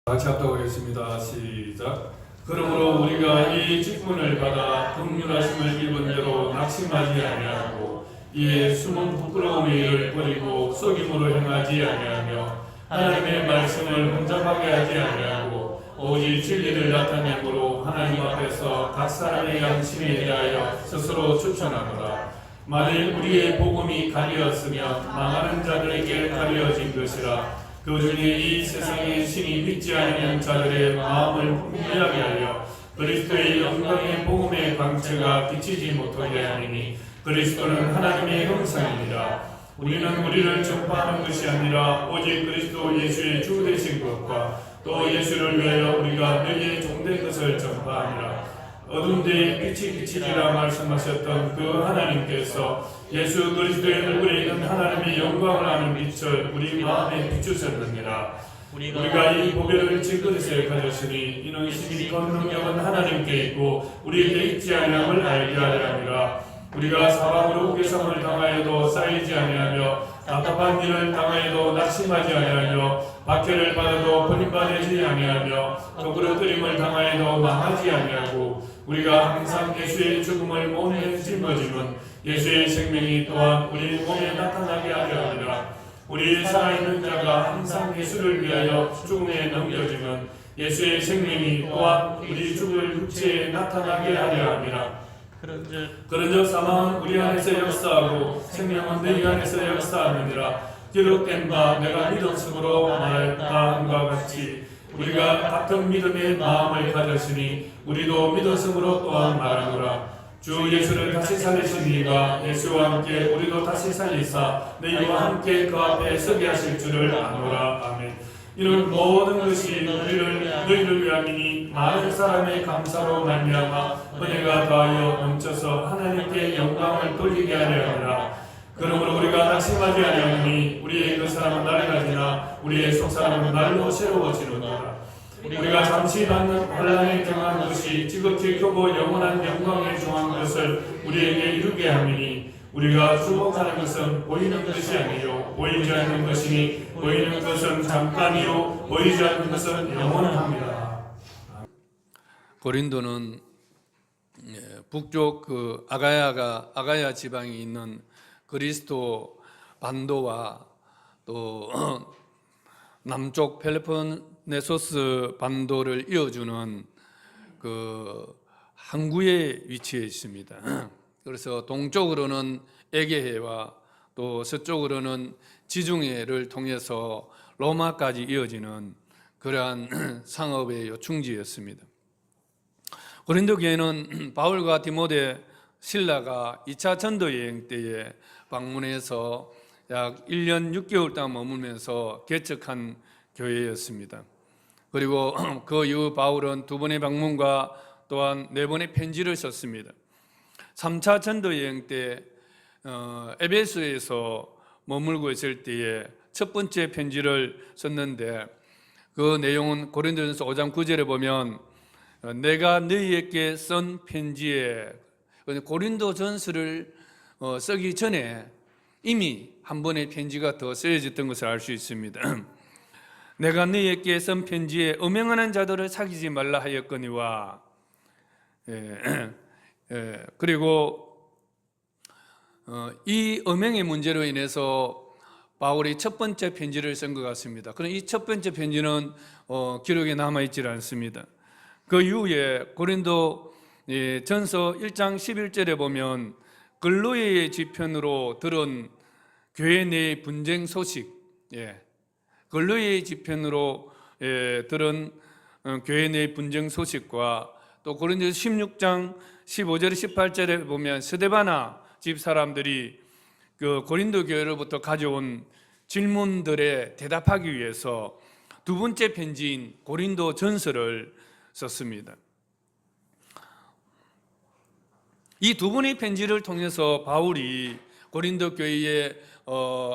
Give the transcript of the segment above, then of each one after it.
같이 합독하겠습니다. 시작. 그러므로 우리가 이 직분을 받아 긍휼하심을 입은 대로 낙심하지 아니하고 이에 숨은 부끄러움의 일을 버리고 속임으로 행하지 아니하며 하나님의 말씀을 혼잡하게 하지 아니하고 오직 진리를 나타내므로 하나님 앞에서 각 사람의 양심에 대하여 스스로 추천하노라. 만일 우리의 복음이 가리었으면 망하는 자들에게 가려진 것이라. 그 중에 이 세상의 신이 믿지 않는 자들의 마음을 혼미하게 하여 그리스도의 영광의 복음의 광채가 비치지 못하게 하니 그리스도는 하나님의 형상이니라. 우리는 우리를 전파하는 것이 아니라 오직 그리스도 예수의 주 되신 것과 또 예수를 위하여 우리가 너희의 종된 것을 전파하니라. 어두운 데에 빛이 비치리라 말씀하셨던 그 하나님께서 예수 그리스도의 얼굴에 있는 하나님의 영광을 아는 빛을 우리 마음에 비추셨느니라. 우리가 이 보배를 질그릇에 가졌으니 이는 심히 큰 능력은 하나님께 있고 우리에게 있지 아니함을 알게 하려 함이라. 우리가 사방으로 우겨sam을 당하여도 쌓이지 아니하며 답답한 일을 당하여도 낙심하지 아니하며 박해를 받아도 버림받지 아니하며 거꾸로뜨림을 당하여도 망하지 아니하고 우리가 항상 예수의 죽음을 몸에 짊어지면 예수의 생명이 또한 우리 몸에 나타나게 하려 함이라. 우리 살아있는 자가 항상 예수를 위하여 죽음에 넘겨지면 예수의 생명이 또한 우리 죽을 육체에 나타나게 하려 함이라. 그런즉 사망은 우리 안에서 역사하고 생명은 너희 안에서 역사하느니라. 기록된 바 내가 믿음으로 말했다 함과 같이 우리가 같은 믿음의 마음을 가졌으니 우리도 믿음으로 또한 말하노라. 주 예수를 다시 살리신 이가 예수와 함께 우리도 다시 살리사 너희와 함께 그 앞에 서게 하실 줄을 아노라. 아멘. 이는 모든 것이 너희를 위함이니 많은 사람의 감사로 말미암아 은혜가 더하여 넘쳐서 하나님께 영광을 돌리게 하려 하노라. 그러므로 우리가 낙심하지 아니하니 우리의 그 사람은 날가 지나 우리의 속 사람은 날로 새로워지느니라. 우리가 잠시 받는 환난에 경한 것이 지극히 크고 영원한 영광에 중한 것을 우리에게 이루게 함이니 우리가 주목하는 것은 보이는 것이 아니요 보이지 않는 것이니 보이는 것은 잠깐이요 보이지 않는 것은 영원합니다. 고린도는 북쪽 그 아가야 지방에 있는 그리스도 반도와 또 남쪽 펠로폰네소스 반도를 이어주는 그 항구에 위치해 있습니다. 그래서 동쪽으로는 에게해와 또 서쪽으로는 지중해를 통해서 로마까지 이어지는 그러한 상업의 요충지였습니다. 고린도 교회는 바울과 디모데, 실라가 2차 전도 여행 때에 방문해서 약 1년 6개월 동안 머물면서 개척한 교회였습니다. 그리고 그 이후 바울은 2번의 방문과 또한 4번의 편지를 썼습니다. 3차 전도 여행 때 에베소에서 머물고 있을 때에 첫 번째 편지를 썼는데 그 내용은 고린도전서 5장 9절에 보면 내가 너희에게 쓴 편지에 고린도전서를 쓰기 전에 이미 한 번의 편지가 더 쓰여졌던 것을 알 수 있습니다. 내가 너희에게 쓴 편지에 음행하는 자들을 사귀지 말라 하였거니와 그리고 이 음행의 문제로 인해서 바울이 첫 번째 편지를 쓴 것 같습니다. 그럼 이 첫 번째 편지는 기록에 남아있지 않습니다. 그 이후에 고린도 전서 1장 11절에 보면 글로이의 지편으로 들은 교회 내 분쟁 소식, 글로이의 지편으로 들은 교회 내 분쟁 소식과 또 고린도서 16장 15절 18절에 보면 스데바나 집 사람들이 그 고린도 교회로부터 가져온 질문들에 대답하기 위해서 두 번째 편지인 고린도 전서를 썼습니다. 이 두 번의 편지를 통해서 바울이 고린도 교회에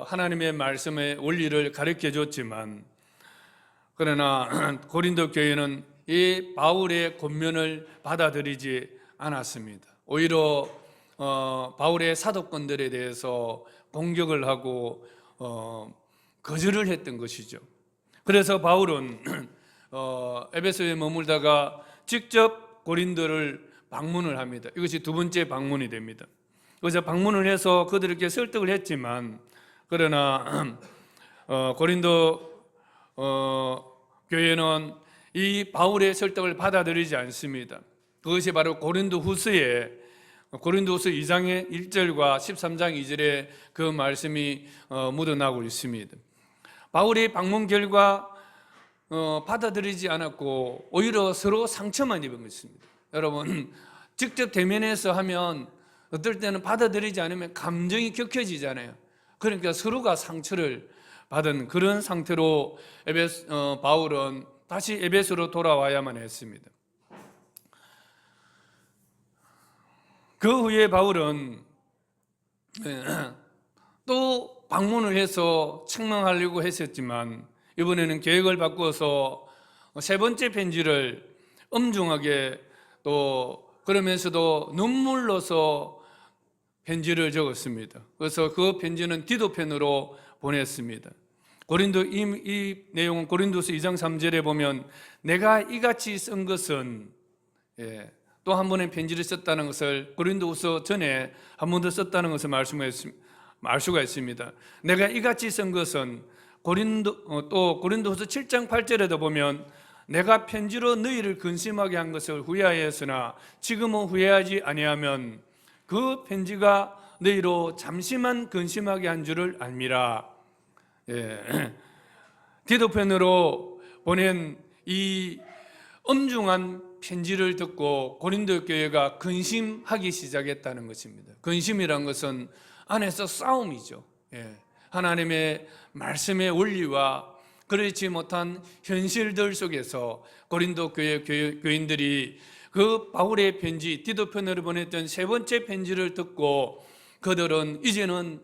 하나님의 말씀의 원리를 가르쳐 줬지만 그러나 고린도 교회는 이 바울의 권면을 받아들이지 않았습니다. 오히려 바울의 사도권들에 대해서 공격을 하고 거절을 했던 것이죠. 그래서 바울은 에베소에 머물다가 직접 고린도를 방문을 합니다. 이것이 두 번째 방문이 됩니다. 그래서 방문을 해서 그들에게 설득을 했지만, 그러나 고린도 교회는 이 바울의 설득을 받아들이지 않습니다. 그것이 바로 고린도후서 2장의 1절과 13장 2절에 그 말씀이 묻어나고 있습니다. 바울의 방문 결과 받아들이지 않았고 오히려 서로 상처만 입은 것입니다. 여러분, 직접 대면해서 하면 어떨 때는 받아들이지 않으면 감정이 격해지잖아요. 그러니까 서로가 상처를 받은 그런 상태로 바울은 다시 에베소로 돌아와야만 했습니다. 그 후에 바울은 또 방문을 해서 책망하려고 했었지만, 이번에는 계획을 바꿔서 세 번째 편지를 엄중하게, 또 그러면서도 눈물로서 편지를 적었습니다. 그래서 그 편지는 디도편으로 보냈습니다. 이 내용은 고린도서 2장 3절에 보면, 내가 이같이 쓴 것은, 또 한 번의 편지를 썼다는 것을 고린도후서 전에 한 번 더 썼다는 것을 알 수가 있습니다. 내가 이같이 쓴 것은 또 고린도후서 7장 8절에도 보면, 내가 편지로 너희를 근심하게 한 것을 후회하였으나 지금은 후회하지 아니하면 그 편지가 너희로 잠시만 근심하게 한 줄을 알미라. 디도편으로 보낸 이 엄중한 편지를 듣고 고린도 교회가 근심하기 시작했다는 것입니다. 근심이란 것은 안에서 싸움이죠. 하나님의 말씀의 원리와 그렇지 못한 현실들 속에서 고린도 교회 교인들이 그 바울의 편지, 디도편으로 보냈던 세 번째 편지를 듣고 그들은 이제는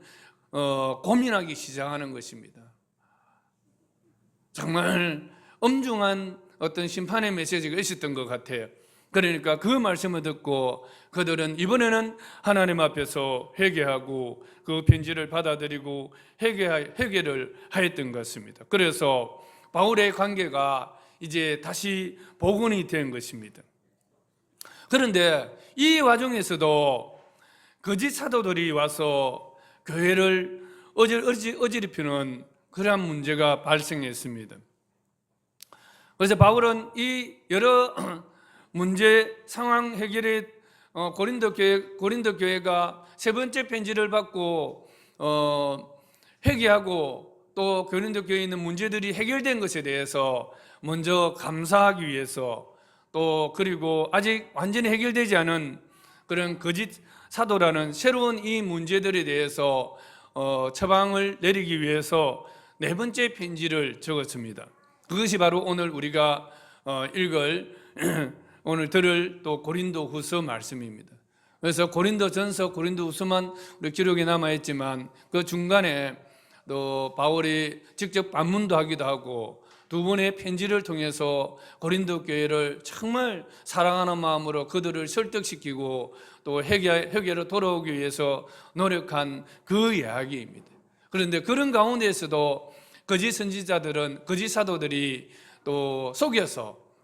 고민하기 시작하는 것입니다. 정말 엄중한 어떤 심판의 메시지가 있었던 것 같아요. 그러니까 그 말씀을 듣고 그들은 이번에는 하나님 앞에서 회개하고 그 편지를 받아들이고 회개를 하였던 것 같습니다. 그래서 바울의 관계가 이제 다시 복원이 된 것입니다. 그런데 이 와중에서도 거짓 사도들이 와서 교회를 어지럽히는 그러한 문제가 발생했습니다. 그래서 바울은 이 여러 문제 상황 해결에 고린도 교회가 세 번째 편지를 받고 회개하고 또 고린도 교회에 있는 문제들이 해결된 것에 대해서 먼저 감사하기 위해서, 또 그리고 아직 완전히 해결되지 않은 그런 거짓 사도라는 새로운 이 문제들에 대해서 처방을 내리기 위해서 네 번째 편지를 적었습니다. 그것이 바로 오늘 우리가 오늘 들을 또 고린도후서 말씀입니다. 그래서 고린도전서, 고린도후서만 우리 기록에 남아있지만 그 중간에 또 바울이 직접 방문도 하기도 하고 두 번의 편지를 통해서 고린도 교회를 정말 사랑하는 마음으로 그들을 설득시키고 또 회개로 돌아오기 위해서 노력한 그 이야기입니다. 그런데 그런 가운데에서도 거짓 선지자들은, 거짓 사도들이 또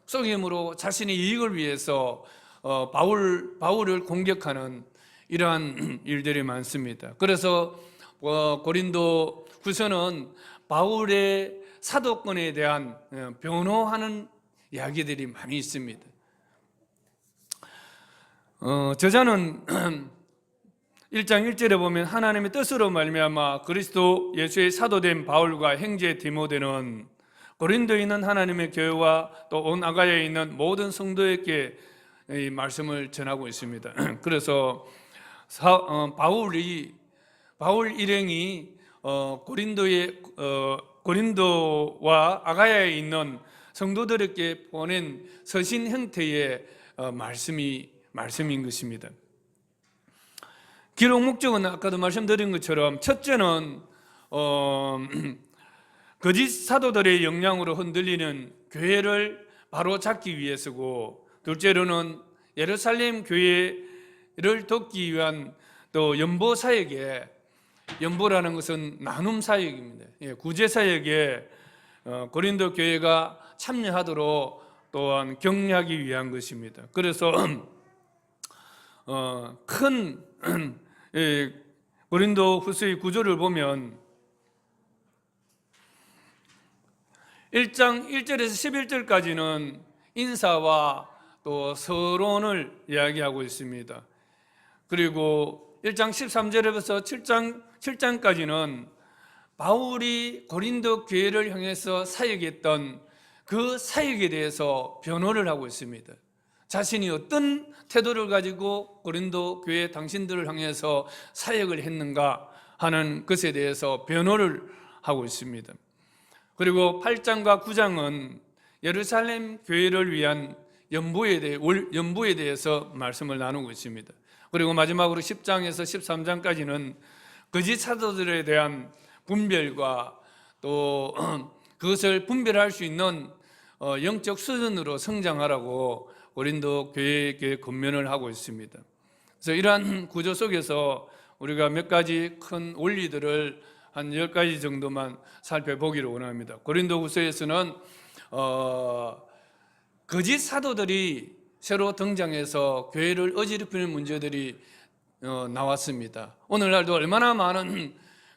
속임으로 자신의 이익을 위해서 바울을 공격하는 이러한 일들이 많습니다. 그래서 고린도 후서는 바울의 사도권에 대한 변호하는 이야기들이 많이 있습니다. 저자는 1장 1절에 보면, 하나님의 뜻으로 말미암아 그리스도 예수의 사도된 바울과 형제 디모데는 고린도에 있는 하나님의 교회와 또 온 아가야에 있는 모든 성도에게 이 말씀을 전하고 있습니다. 그래서 바울 일행이 고린도와 아가야에 있는 성도들에게 보낸 서신 형태의 말씀인 것입니다. 기록 목적은 아까도 말씀드린 것처럼, 첫째는 거짓 사도들의 영향으로 흔들리는 교회를 바로 잡기 위해서고, 둘째로는 예루살렘 교회를 돕기 위한 또 연보 사역에, 연보라는 것은 나눔 사역입니다. 구제 사역에 고린도 교회가 참여하도록 또한 격려하기 위한 것입니다. 그래서 큰 고린도후서의 구조를 보면 1장 1절에서 11절까지는 인사와 또 서론을 이야기하고 있습니다. 그리고 1장 13절에서 7장까지는 바울이 고린도 교회를 향해서 사역했던 그 사역에 대해서 변호를 하고 있습니다. 자신이 어떤 태도를 가지고 고린도 교회 당신들을 향해서 사역을 했는가 하는 것에 대해서 변호를 하고 있습니다. 그리고 8장과 9장은 예루살렘 교회를 위한 연보에 대해서 말씀을 나누고 있습니다. 그리고 마지막으로 10장에서 13장까지는 거짓 사도들에 대한 분별과 또 그것을 분별할 수 있는 영적 수준으로 성장하라고 고린도 교회에게 권면을 하고 있습니다. 그래서 이러한 구조 속에서 우리가 몇 가지 큰 원리들을 한 10가지 정도만 살펴보기를 원합니다. 고린도후서에서는 거짓 사도들이 새로 등장해서 교회를 어지럽히는 문제들이 나왔습니다. 오늘날도 얼마나 많은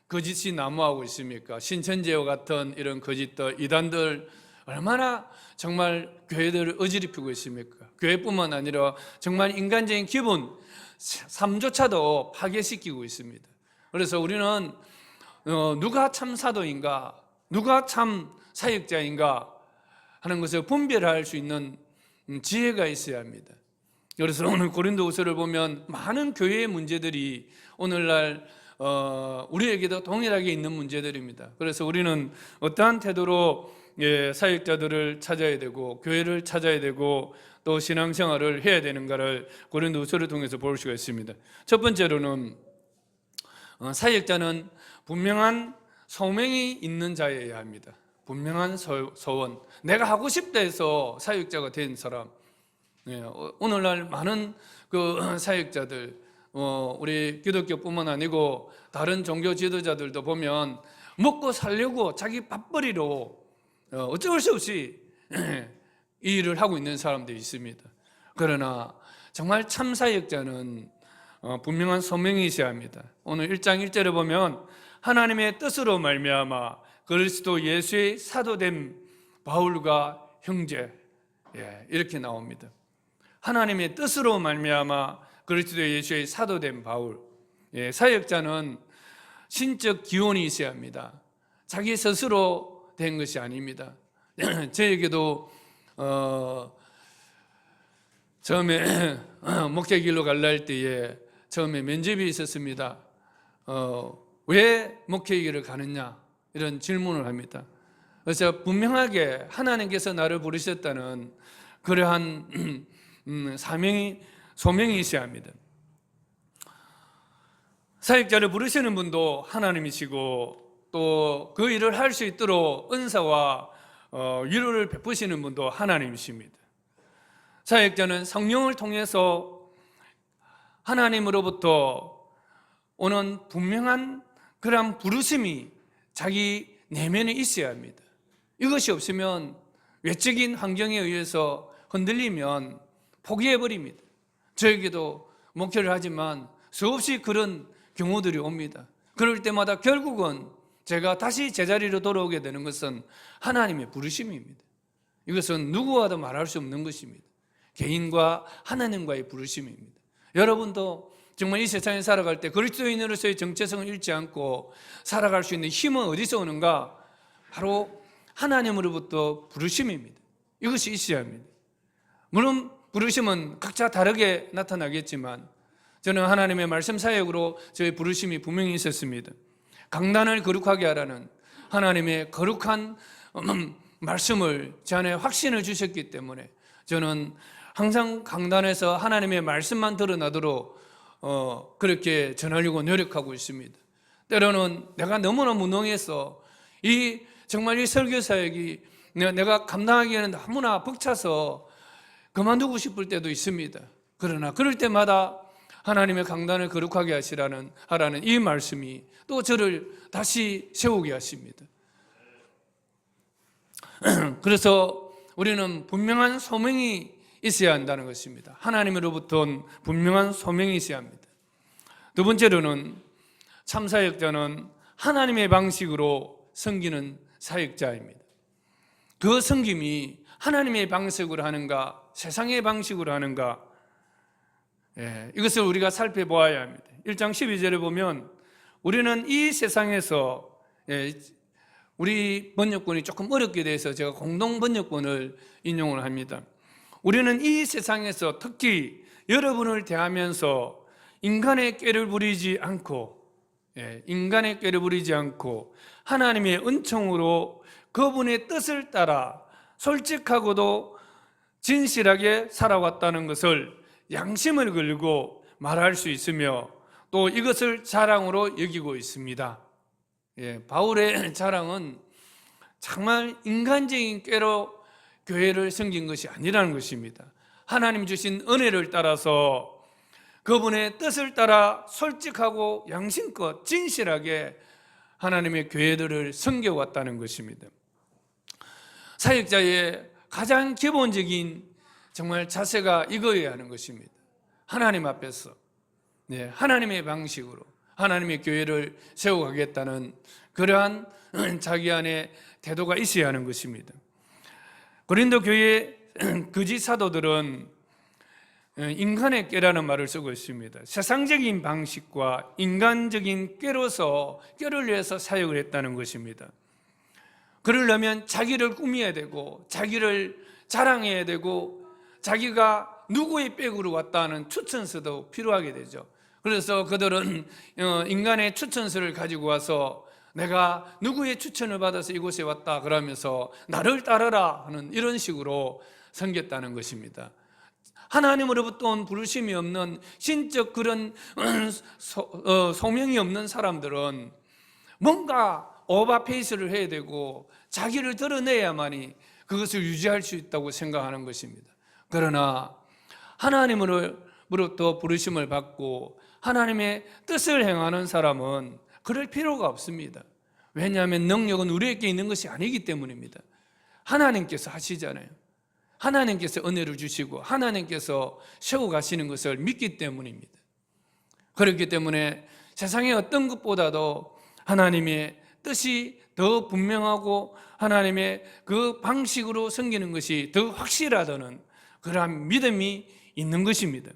거짓이 난무하고 있습니까? 신천지와 같은 이런 거짓들, 이단들 얼마나 정말 교회들을 어지럽히고 있습니까? 교회뿐만 아니라 정말 인간적인 기본 삶조차도 파괴시키고 있습니다. 그래서 우리는 누가 참 사도인가, 누가 참 사역자인가 하는 것을 분별할 수 있는 지혜가 있어야 합니다. 그래서 오늘 고린도후서를 보면 많은 교회의 문제들이 오늘날 우리에게도 동일하게 있는 문제들입니다. 그래서 우리는 어떠한 태도로 사역자들을 찾아야 되고 교회를 찾아야 되고 또 신앙생활을 해야 되는가를 고린도후서를 통해서 볼 수가 있습니다. 첫 번째로는 사역자는 분명한 소명이 있는 자여야 합니다. 분명한 소원. 내가 하고 싶다 해서 사역자가 된 사람. 오늘날 많은 그 사역자들, 우리 기독교뿐만 아니고 다른 종교 지도자들도 보면 먹고 살려고 자기 밥벌이로 어쩔 수 없이 이 일을 하고 있는 사람들이 있습니다. 그러나 정말 참 사역자는 분명한 소명이 있어야 합니다. 오늘 1장 1절에 보면 하나님의 뜻으로 말미암아 그리스도 예수의 사도된 바울과 형제, 이렇게 나옵니다. 하나님의 뜻으로 말미암아 그리스도 예수의 사도된 바울. 사역자는 신적 기원이 있어야 합니다. 자기 스스로 된 것이 아닙니다. 저에게도 처음에 목회길로 갈라 할 때에 처음에 면접이 있었습니다. 왜 목회길을 가느냐 이런 질문을 합니다. 그래서 분명하게 하나님께서 나를 부르셨다는 그러한 소명이 있어야 합니다. 사역자를 부르시는 분도 하나님이시고 또 그 일을 할 수 있도록 은사와 위로를 베푸시는 분도 하나님이십니다. 사역자는 성령을 통해서 하나님으로부터 오는 분명한 그런 부르심이 자기 내면에 있어야 합니다. 이것이 없으면 외적인 환경에 의해서 흔들리면 포기해버립니다. 저에게도 목회를 하지만 수없이 그런 경우들이 옵니다. 그럴 때마다 결국은 제가 다시 제자리로 돌아오게 되는 것은 하나님의 부르심입니다. 이것은 누구와도 말할 수 없는 것입니다. 개인과 하나님과의 부르심입니다. 여러분도 정말 이 세상에 살아갈 때 그리스도인으로서의 정체성을 잃지 않고 살아갈 수 있는 힘은 어디서 오는가? 바로 하나님으로부터 부르심입니다. 이것이 있어야 합니다. 물론 부르심은 각자 다르게 나타나겠지만 저는 하나님의 말씀 사역으로 저의 부르심이 분명히 있었습니다. 강단을 거룩하게 하라는 하나님의 거룩한 말씀을 제 안에 확신을 주셨기 때문에 저는 항상 강단에서 하나님의 말씀만 드러나도록 그렇게 전하려고 노력하고 있습니다. 때로는 내가 너무나 무능해서 정말 이 설교 사역이 내가 감당하기에는 너무나 벅차서 그만두고 싶을 때도 있습니다. 그러나 그럴 때마다 하나님의 강단을 거룩하게 하라는 이 말씀이 또 저를 다시 세우게 하십니다. 그래서 우리는 분명한 소명이 있어야 한다는 것입니다. 하나님으로부터 온 분명한 소명이 있어야 합니다. 두 번째로는 참사역자는 하나님의 방식으로 섬기는 사역자입니다. 그 섬김이 하나님의 방식으로 하는가, 세상의 방식으로 하는가, 이것을 우리가 살펴보아야 합니다. 1장 12절에 보면 우리는 이 세상에서, 우리 번역본이 조금 어렵게 돼서 제가 공동 번역본을 인용을 합니다. 우리는 이 세상에서 특히 여러분을 대하면서 인간의 꾀를 부리지 않고 하나님의 은총으로 그분의 뜻을 따라 솔직하고도 진실하게 살아왔다는 것을 양심을 걸고 말할 수 있으며 또 이것을 자랑으로 여기고 있습니다. 바울의 자랑은 정말 인간적인 꾀로 교회를 섬긴 것이 아니라는 것입니다. 하나님 주신 은혜를 따라서 그분의 뜻을 따라 솔직하고 양심껏 진실하게 하나님의 교회들을 섬겨왔다는 것입니다. 사역자의 가장 기본적인 정말 자세가 이거여야 하는 것입니다. 하나님 앞에서 하나님의 방식으로 하나님의 교회를 세워가겠다는 그러한 자기 안에 태도가 있어야 하는 것입니다. 고린도 교회 거짓 사도들은 인간의 꾀라는 말을 쓰고 있습니다. 세상적인 방식과 인간적인 꾀로서 꾀를 위해서 사역을 했다는 것입니다. 그러려면 자기를 꾸며야 되고 자기를 자랑해야 되고 자기가 누구의 백으로 왔다는 추천서도 필요하게 되죠. 그래서 그들은 인간의 추천서를 가지고 와서 내가 누구의 추천을 받아서 이곳에 왔다 그러면서 나를 따르라 하는 이런 식으로 섬겼다는 것입니다. 하나님으로부터 온 부르심이 없는 신적 그런 소명이 없는 사람들은 뭔가 오버페이스를 해야 되고 자기를 드러내야만이 그것을 유지할 수 있다고 생각하는 것입니다. 그러나 하나님으로부터 부르심을 받고 하나님의 뜻을 행하는 사람은 그럴 필요가 없습니다. 왜냐하면 능력은 우리에게 있는 것이 아니기 때문입니다. 하나님께서 하시잖아요. 하나님께서 은혜를 주시고 하나님께서 세워가시는 것을 믿기 때문입니다. 그렇기 때문에 세상의 어떤 것보다도 하나님의 뜻이 더 분명하고 하나님의 그 방식으로 섬기는 것이 더 확실하다는 그러한 믿음이 있는 것입니다.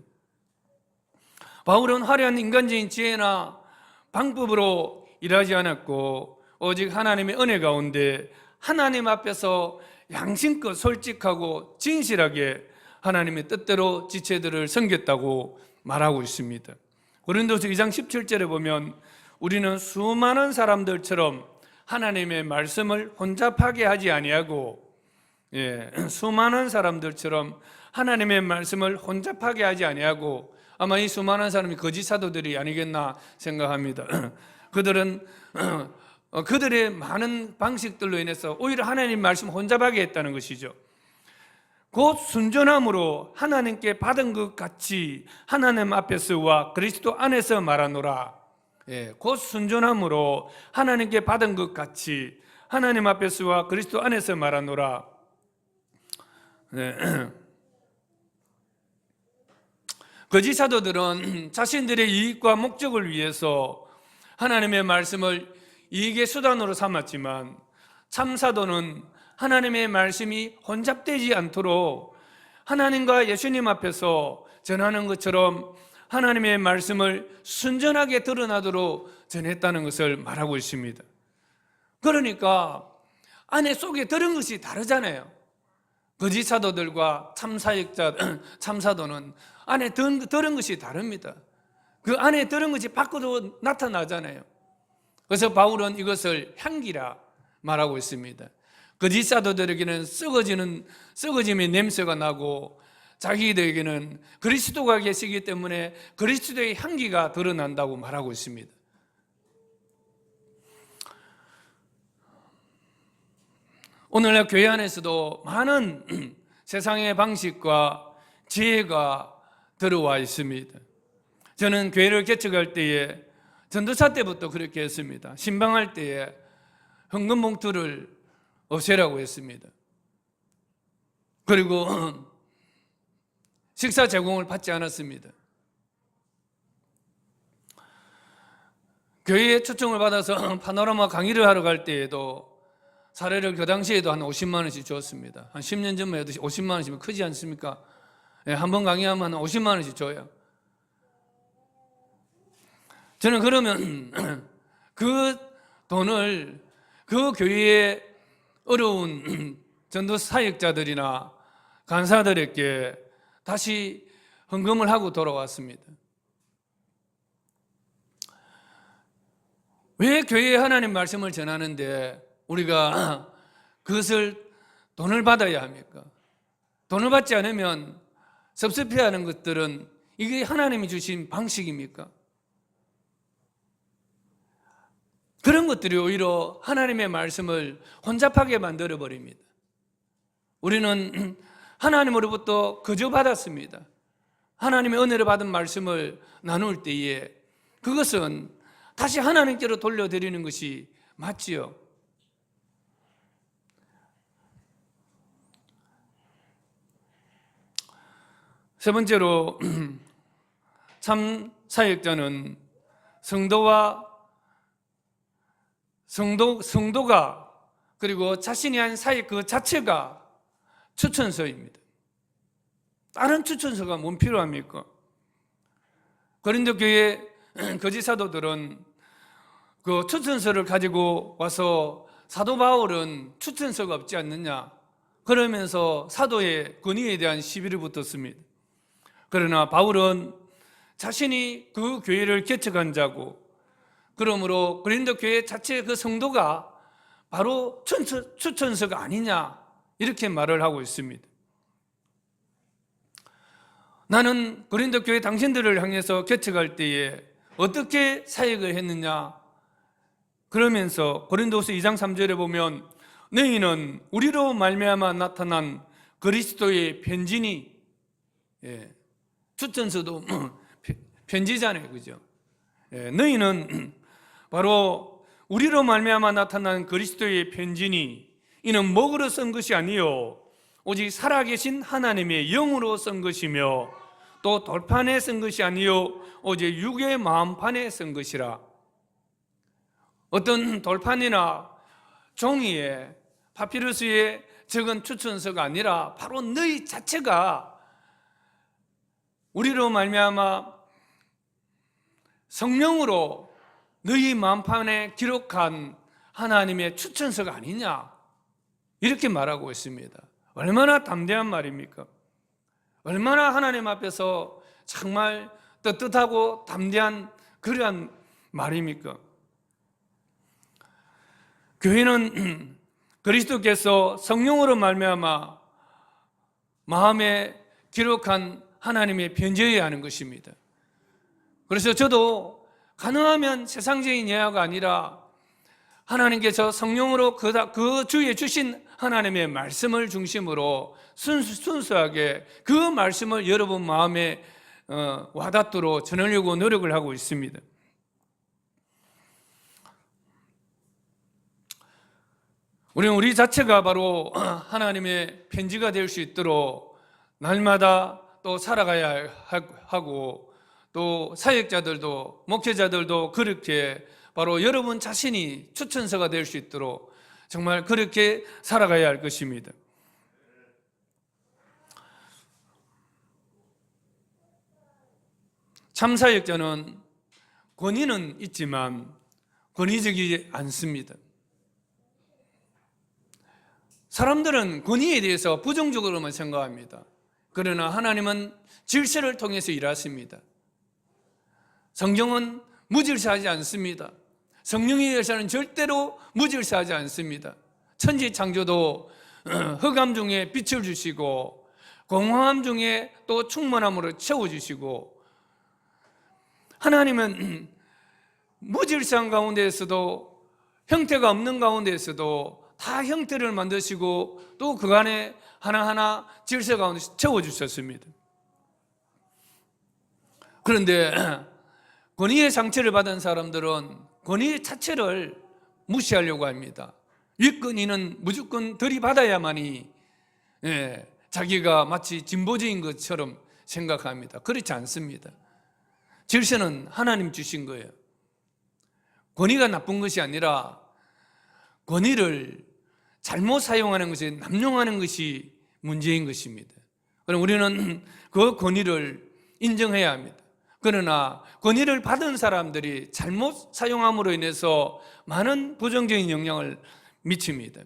바울은 화려한 인간적인 지혜나 방법으로 일하지 않았고 오직 하나님의 은혜 가운데 하나님 앞에서 양심껏 솔직하고 진실하게 하나님의 뜻대로 지체들을 섬겼다고 말하고 있습니다. 고린도서 2장 17절에 보면 우리는 수많은 사람들처럼 하나님의 말씀을 혼잡하게 하지 아니하고 수많은 사람들처럼 하나님의 말씀을 혼잡하게 하지 아니하고 아마 이 수많은 사람이 거짓 사도들이 아니겠나 생각합니다. 그들은 그들의 많은 방식들로 인해서 오히려 하나님 말씀 혼잡하게 했다는 것이죠. 곧 순전함으로 하나님께 받은 것 같이 하나님 앞에서와 그리스도 안에서 말하노라. 곧 순전함으로 하나님께 받은 것 같이 하나님 앞에서와 그리스도 안에서 말하노라. 거짓 사도들은 자신들의 이익과 목적을 위해서 하나님의 말씀을 이익의 수단으로 삼았지만 참사도는 하나님의 말씀이 혼잡되지 않도록 하나님과 예수님 앞에서 전하는 것처럼 하나님의 말씀을 순전하게 드러나도록 전했다는 것을 말하고 있습니다. 그러니까 안에 속에 들은 것이 다르잖아요. 거짓 사도들과 참사도는 안에 들은 것이 다릅니다. 그 안에 들은 것이 밖으로 나타나잖아요. 그래서 바울은 이것을 향기라 말하고 있습니다. 거짓 사도들에게는 썩어짐의 냄새가 나고 자기들에게는 그리스도가 계시기 때문에 그리스도의 향기가 드러난다고 말하고 있습니다. 오늘날 교회 안에서도 많은 세상의 방식과 지혜가 들어와 있습니다. 저는 교회를 개척할 때에 전도사 때부터 그렇게 했습니다. 신방할 때에 헌금 봉투를 없애라고 했습니다. 그리고 식사 제공을 받지 않았습니다. 교회에 초청을 받아서 파노라마 강의를 하러 갈 때에도 사례를 그 당시에도 한 50만 원씩 줬습니다. 한 10년 전만 해도 50만 원씩이면 크지 않습니까? 예, 한 번 강의하면 한 50만 원씩 줘요. 저는 그러면 그 돈을 그 교회의 어려운 전도 사역자들이나 간사들에게 다시 헌금을 하고 돌아왔습니다. 왜 교회에 하나님 말씀을 전하는데 우리가 그것을 돈을 받아야 합니까? 돈을 받지 않으면 섭섭해하는 것들은 이게 하나님이 주신 방식입니까? 그런 것들이 오히려 하나님의 말씀을 혼잡하게 만들어 버립니다. 우리는 하나님으로부터 거저 받았습니다. 하나님의 은혜를 받은 말씀을 나눌 때에 그것은 다시 하나님께로 돌려드리는 것이 맞지요. 세 번째로 참 사역자는 성도가 그리고 자신이 한 사역 그 자체가 추천서입니다. 다른 추천서가 뭔 필요합니까? 고린도 교회 거짓 사도들은 그 추천서를 가지고 와서 사도 바울은 추천서가 없지 않느냐 그러면서 사도의 권위에 대한 시비를 붙었습니다. 그러나 바울은 자신이 그 교회를 개척한 자고 그러므로 고린도 교회 자체의 그 성도가 바로 추천서가 아니냐 이렇게 말을 하고 있습니다. 나는 고린도 교회 당신들을 향해서 개척할 때에 어떻게 사역을 했느냐 그러면서 고린도후서 2장 3절에 보면 너희는 우리로 말미암아 나타난 그리스도의 편지니 추천서도 편지잖아요, 그죠? 너희는 바로 우리로 말미암아 나타난 그리스도의 편지니 이는 먹으로 쓴 것이 아니요 오직 살아계신 하나님의 영으로 쓴 것이며 또 돌판에 쓴 것이 아니요 오직 육의 마음판에 쓴 것이라. 어떤 돌판이나 종이에 파피루스에 적은 추천서가 아니라 바로 너희 자체가 우리로 말미암아 성령으로 너희 마음판에 기록한 하나님의 추천서가 아니냐 이렇게 말하고 있습니다. 얼마나 담대한 말입니까? 얼마나 하나님 앞에서 정말 떳떳하고 담대한 그러한 말입니까? 교회는 그리스도께서 성령으로 말미암아 마음에 기록한 하나님의 편지여야 하는 것입니다. 그래서 저도 가능하면 세상적인 예화가 아니라 하나님께서 성령으로 그 주에 주신 하나님의 말씀을 중심으로 순수하게 그 말씀을 여러분 마음에 와닿도록 전하려고 노력을 하고 있습니다. 우리는 우리 자체가 바로 하나님의 편지가 될 수 있도록 날마다 또 살아가야 하고 또 사역자들도 목회자들도 그렇게 바로 여러분 자신이 추천서가 될 수 있도록 정말 그렇게 살아가야 할 것입니다. 참 사역자는 권위는 있지만 권위적이지 않습니다. 사람들은 권위에 대해서 부정적으로만 생각합니다. 그러나 하나님은 질서를 통해서 일하십니다. 성경은 무질서하지 않습니다. 성령에 의해서는 절대로 무질서하지 않습니다. 천지 창조도 흑암 중에 빛을 주시고 공허함 중에 또 충만함으로 채워주시고 하나님은 무질서한 가운데에서도 형태가 없는 가운데에서도 다 형태를 만드시고 또 그 안에 하나하나 질서 가운데 채워주셨습니다. 그런데 권위의 상처를 받은 사람들은 권위 자체를 무시하려고 합니다. 윗권위는 무조건 들이받아야만이 자기가 마치 진보적인 것처럼 생각합니다. 그렇지 않습니다. 질서는 하나님 주신 거예요. 권위가 나쁜 것이 아니라 권위를 잘못 사용하는 것이, 남용하는 것이 문제인 것입니다. 그럼 우리는 그 권위를 인정해야 합니다. 그러나 권위를 받은 사람들이 잘못 사용함으로 인해서 많은 부정적인 영향을 미칩니다.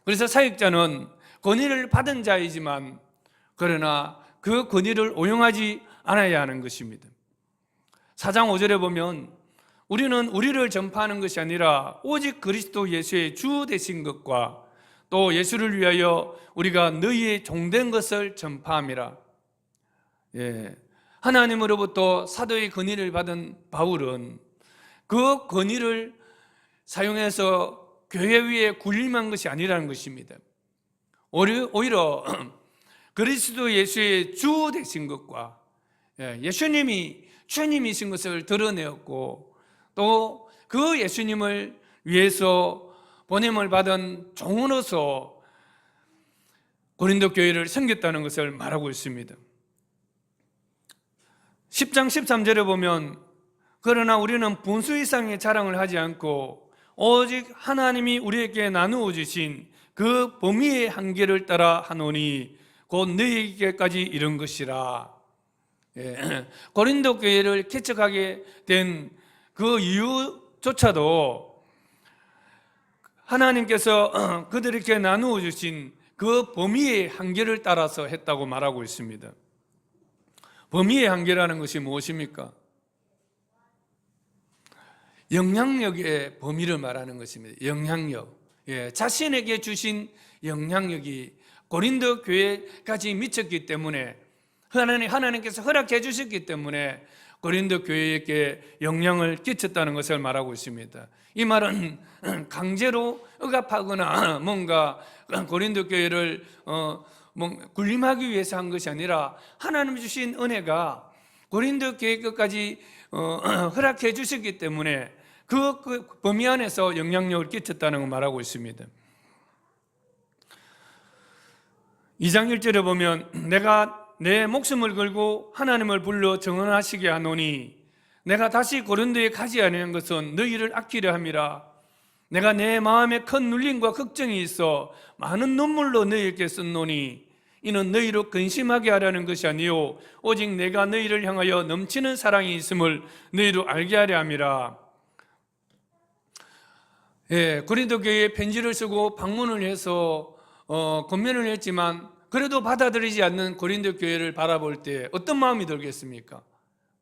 그래서 사역자는 권위를 받은 자이지만 그러나 그 권위를 오용하지 않아야 하는 것입니다. 4장 5절에 보면 우리는 우리를 전파하는 것이 아니라 오직 그리스도 예수의 주 되신 것과 또 예수를 위하여 우리가 너희의 종된 것을 전파함이라. 하나님으로부터 사도의 권위를 받은 바울은 그 권위를 사용해서 교회 위에 군림한 것이 아니라는 것입니다. 오히려 그리스도 예수의 주 되신 것과 예수님이 주님이신 것을 드러내었고 또 그 예수님을 위해서 보냄을 받은 종으로서 고린도 교회를 섬겼다는 것을 말하고 있습니다. 10장 13절에 보면 그러나 우리는 분수 이상의 자랑을 하지 않고 오직 하나님이 우리에게 나누어 주신 그 범위의 한계를 따라 하노니 곧 너희에게까지 이른 것이라. 고린도 교회를 개척하게 된 그 이유조차도 하나님께서 그들에게 나누어 주신 그 범위의 한계를 따라서 했다고 말하고 있습니다. 범위의 한계라는 것이 무엇입니까? 영향력의 범위를 말하는 것입니다. 영향력. 자신에게 주신 영향력이 고린도 교회까지 미쳤기 때문에 하나님께서 허락해 주셨기 때문에 고린도 교회에게 영향을 끼쳤다는 것을 말하고 있습니다. 이 말은 강제로 억압하거나 뭔가 고린도 교회를 군림하기 위해서 한 것이 아니라 하나님 주신 은혜가 고린도 교회 끝까지 허락해 주셨기 때문에 그 범위 안에서 영향력을 끼쳤다는 걸 말하고 있습니다. 2장 1절에 보면 내가 내 목숨을 걸고 하나님을 불러 정언하시게 하노니 내가 다시 고린도에 가지 아니한 것은 너희를 아끼려 함이라. 내가 내 마음에 큰 눌림과 걱정이 있어 많은 눈물로 너희에게 썼노니 이는 너희로 근심하게 하려는 것이 아니요 오직 내가 너희를 향하여 넘치는 사랑이 있음을 너희로 알게 하려 함이라. 고린도 교회에 편지를 쓰고 방문을 해서 권면을 했지만 그래도 받아들이지 않는 고린도 교회를 바라볼 때 어떤 마음이 들겠습니까?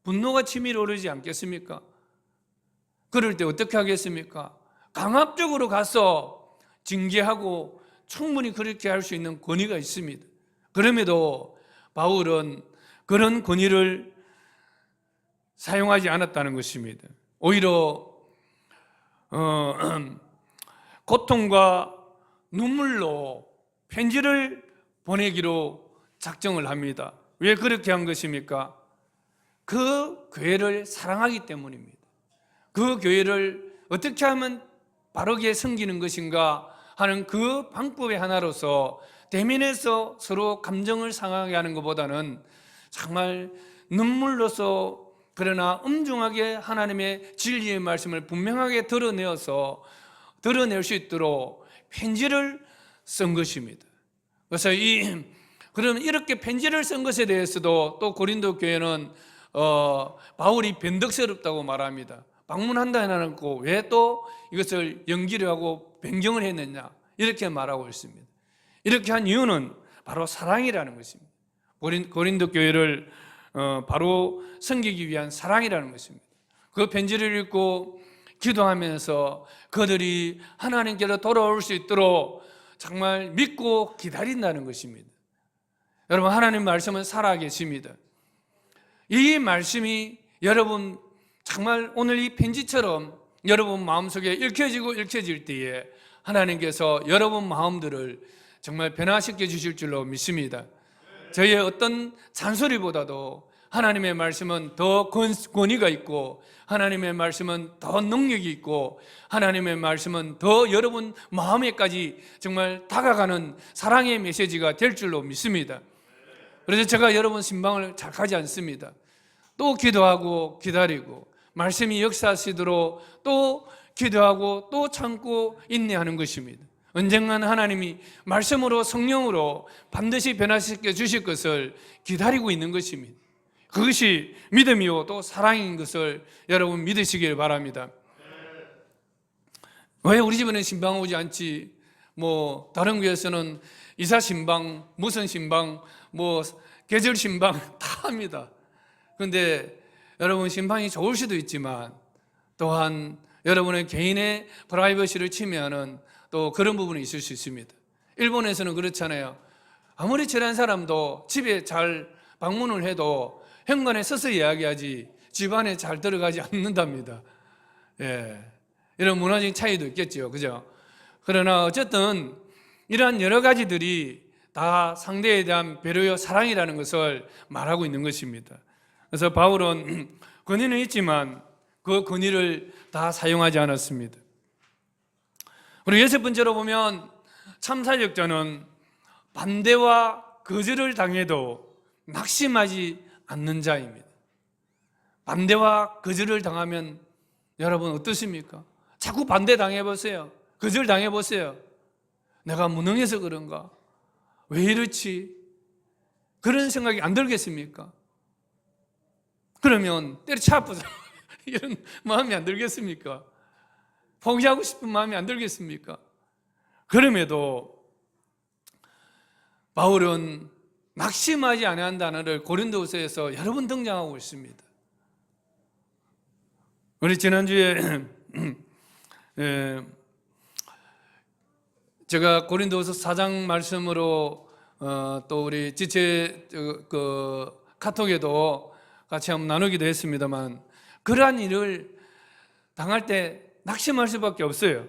분노가 치밀어 오르지 않겠습니까? 그럴 때 어떻게 하겠습니까? 강압적으로 가서 징계하고 충분히 그렇게 할 수 있는 권위가 있습니다. 그럼에도 바울은 그런 권위를 사용하지 않았다는 것입니다. 오히려 고통과 눈물로 편지를 보내기로 작정을 합니다. 왜 그렇게 한 것입니까? 그 교회를 사랑하기 때문입니다. 그 교회를 어떻게 하면 바르게 섬기는 것인가 하는 그 방법의 하나로서 대면해서 서로 감정을 상하게 하는 것보다는 정말 눈물로서 그러나 엄중하게 하나님의 진리의 말씀을 분명하게 드러낼 수 있도록 편지를 쓴 것입니다. 그래서 그러면 이렇게 편지를 쓴 것에 대해서도 또 고린도 교회는 바울이 변덕스럽다고 말합니다. 방문한다 해놓고 왜 또 이것을 연기를 하고 변경을 했느냐 이렇게 말하고 있습니다. 이렇게 한 이유는 바로 사랑이라는 것입니다. 고린도 교회를 바로 섬기기 위한 사랑이라는 것입니다. 그 편지를 읽고 기도하면서 그들이 하나님께로 돌아올 수 있도록 정말 믿고 기다린다는 것입니다. 여러분, 하나님 말씀은 살아계십니다. 이 말씀이 여러분 정말 오늘 이 편지처럼 여러분 마음속에 읽혀질 때에 하나님께서 여러분 마음들을 정말 변화시켜 주실 줄로 믿습니다. 저희의 어떤 잔소리보다도 하나님의 말씀은 더 권위가 있고 하나님의 말씀은 더 능력이 있고 하나님의 말씀은 더 여러분 마음에까지 정말 다가가는 사랑의 메시지가 될 줄로 믿습니다. 그래서 제가 여러분 신방을 잘 가지 않습니다. 또 기도하고 기다리고 말씀이 역사하시도록 또 기도하고 또 참고 인내하는 것입니다. 언젠간 하나님이 말씀으로 성령으로 반드시 변화시켜 주실 것을 기다리고 있는 것입니다. 그것이 믿음이요 또 사랑인 것을 여러분 믿으시길 바랍니다. 왜 우리 집에는 신방 오지 않지? 뭐 다른 교회에서는 이사 신방, 무슨 신방, 뭐 계절 신방 다 합니다. 그런데 여러분 신방이 좋을 수도 있지만 또한 여러분의 개인의 프라이버시를 침해하는 또 그런 부분이 있을 수 있습니다. 일본에서는 그렇잖아요. 아무리 친한 사람도 집에 잘 방문을 해도 현관에 서서 이야기하지 집안에 잘 들어가지 않는답니다. 예, 이런 문화적인 차이도 있겠죠, 그죠? 그러나 어쨌든 이러한 여러 가지들이 다 상대에 대한 배려요 사랑이라는 것을 말하고 있는 것입니다. 그래서 바울은 권위는 있지만 그 권위를 다 사용하지 않았습니다. 그리고 여섯 번째로 보면 참사역자는 반대와 거절을 당해도 낙심하지 않는 자입니다. 반대와 거절을 당하면 여러분 어떠십니까? 자꾸 반대 당해보세요. 거절 당해보세요. 내가 무능해서 그런가? 왜 이렇지? 그런 생각이 안 들겠습니까? 그러면 때려쳐 아프죠. 이런 마음이 안 들겠습니까? 포기하고 싶은 마음이 안 들겠습니까? 그럼에도 바울은 낙심하지 않는 단어를 고린도서에서 여러 번 등장하고 있습니다. 우리 지난주에 제가 고린도서 4장 말씀으로 또 우리 지체 카톡에도 같이 한번 나누기도 했습니다만 그러한 일을 당할 때 낙심할 수밖에 없어요.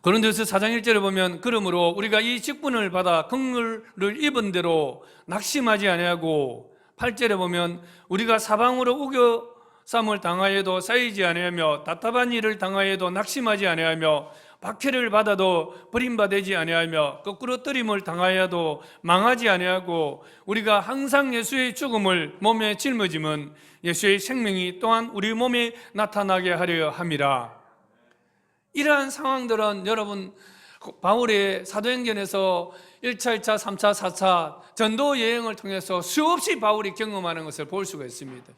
고린도서 4장 1절에 보면 그러므로 우리가 이 직분을 받아 긍휼을 입은 대로 낙심하지 아니하고 8절에 보면 우리가 사방으로 우겨쌈을 당하여도 쌓이지 아니하며 답답한 일을 당하여도 낙심하지 아니하며 박해를 받아도 버림받지 아니하며 거꾸로 뜨림을 당하여도 망하지 아니하고 우리가 항상 예수의 죽음을 몸에 짊어짐은 예수의 생명이 또한 우리 몸에 나타나게 하려 함이라. 이러한 상황들은 여러분 바울의 사도행전에서 1차, 2차, 3차, 4차 전도 여행을 통해서 수없이 바울이 경험하는 것을 볼 수가 있습니다.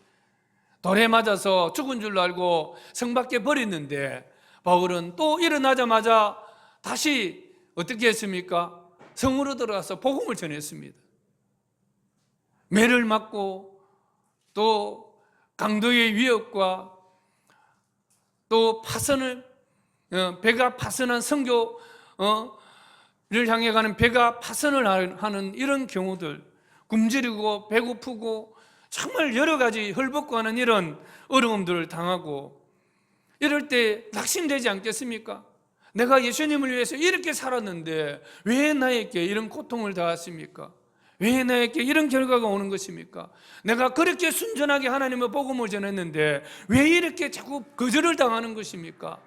돌에 맞아서 죽은 줄 알고 성 밖에 버렸는데 바울은 또 일어나자마자 다시 어떻게 했습니까? 성으로 들어가서 복음을 전했습니다. 매를 맞고 또 강도의 위협과 또 파선을 배가 파선한 선교를 향해 가는 배가 파선을 하는 이런 경우들, 굶주리고 배고프고 정말 여러 가지 헐벗고 하는 이런 어려움들을 당하고 이럴 때 낙심되지 않겠습니까? 내가 예수님을 위해서 이렇게 살았는데 왜 나에게 이런 고통을 당했습니까? 왜 나에게 이런 결과가 오는 것입니까? 내가 그렇게 순전하게 하나님의 복음을 전했는데 왜 이렇게 자꾸 거절을 당하는 것입니까?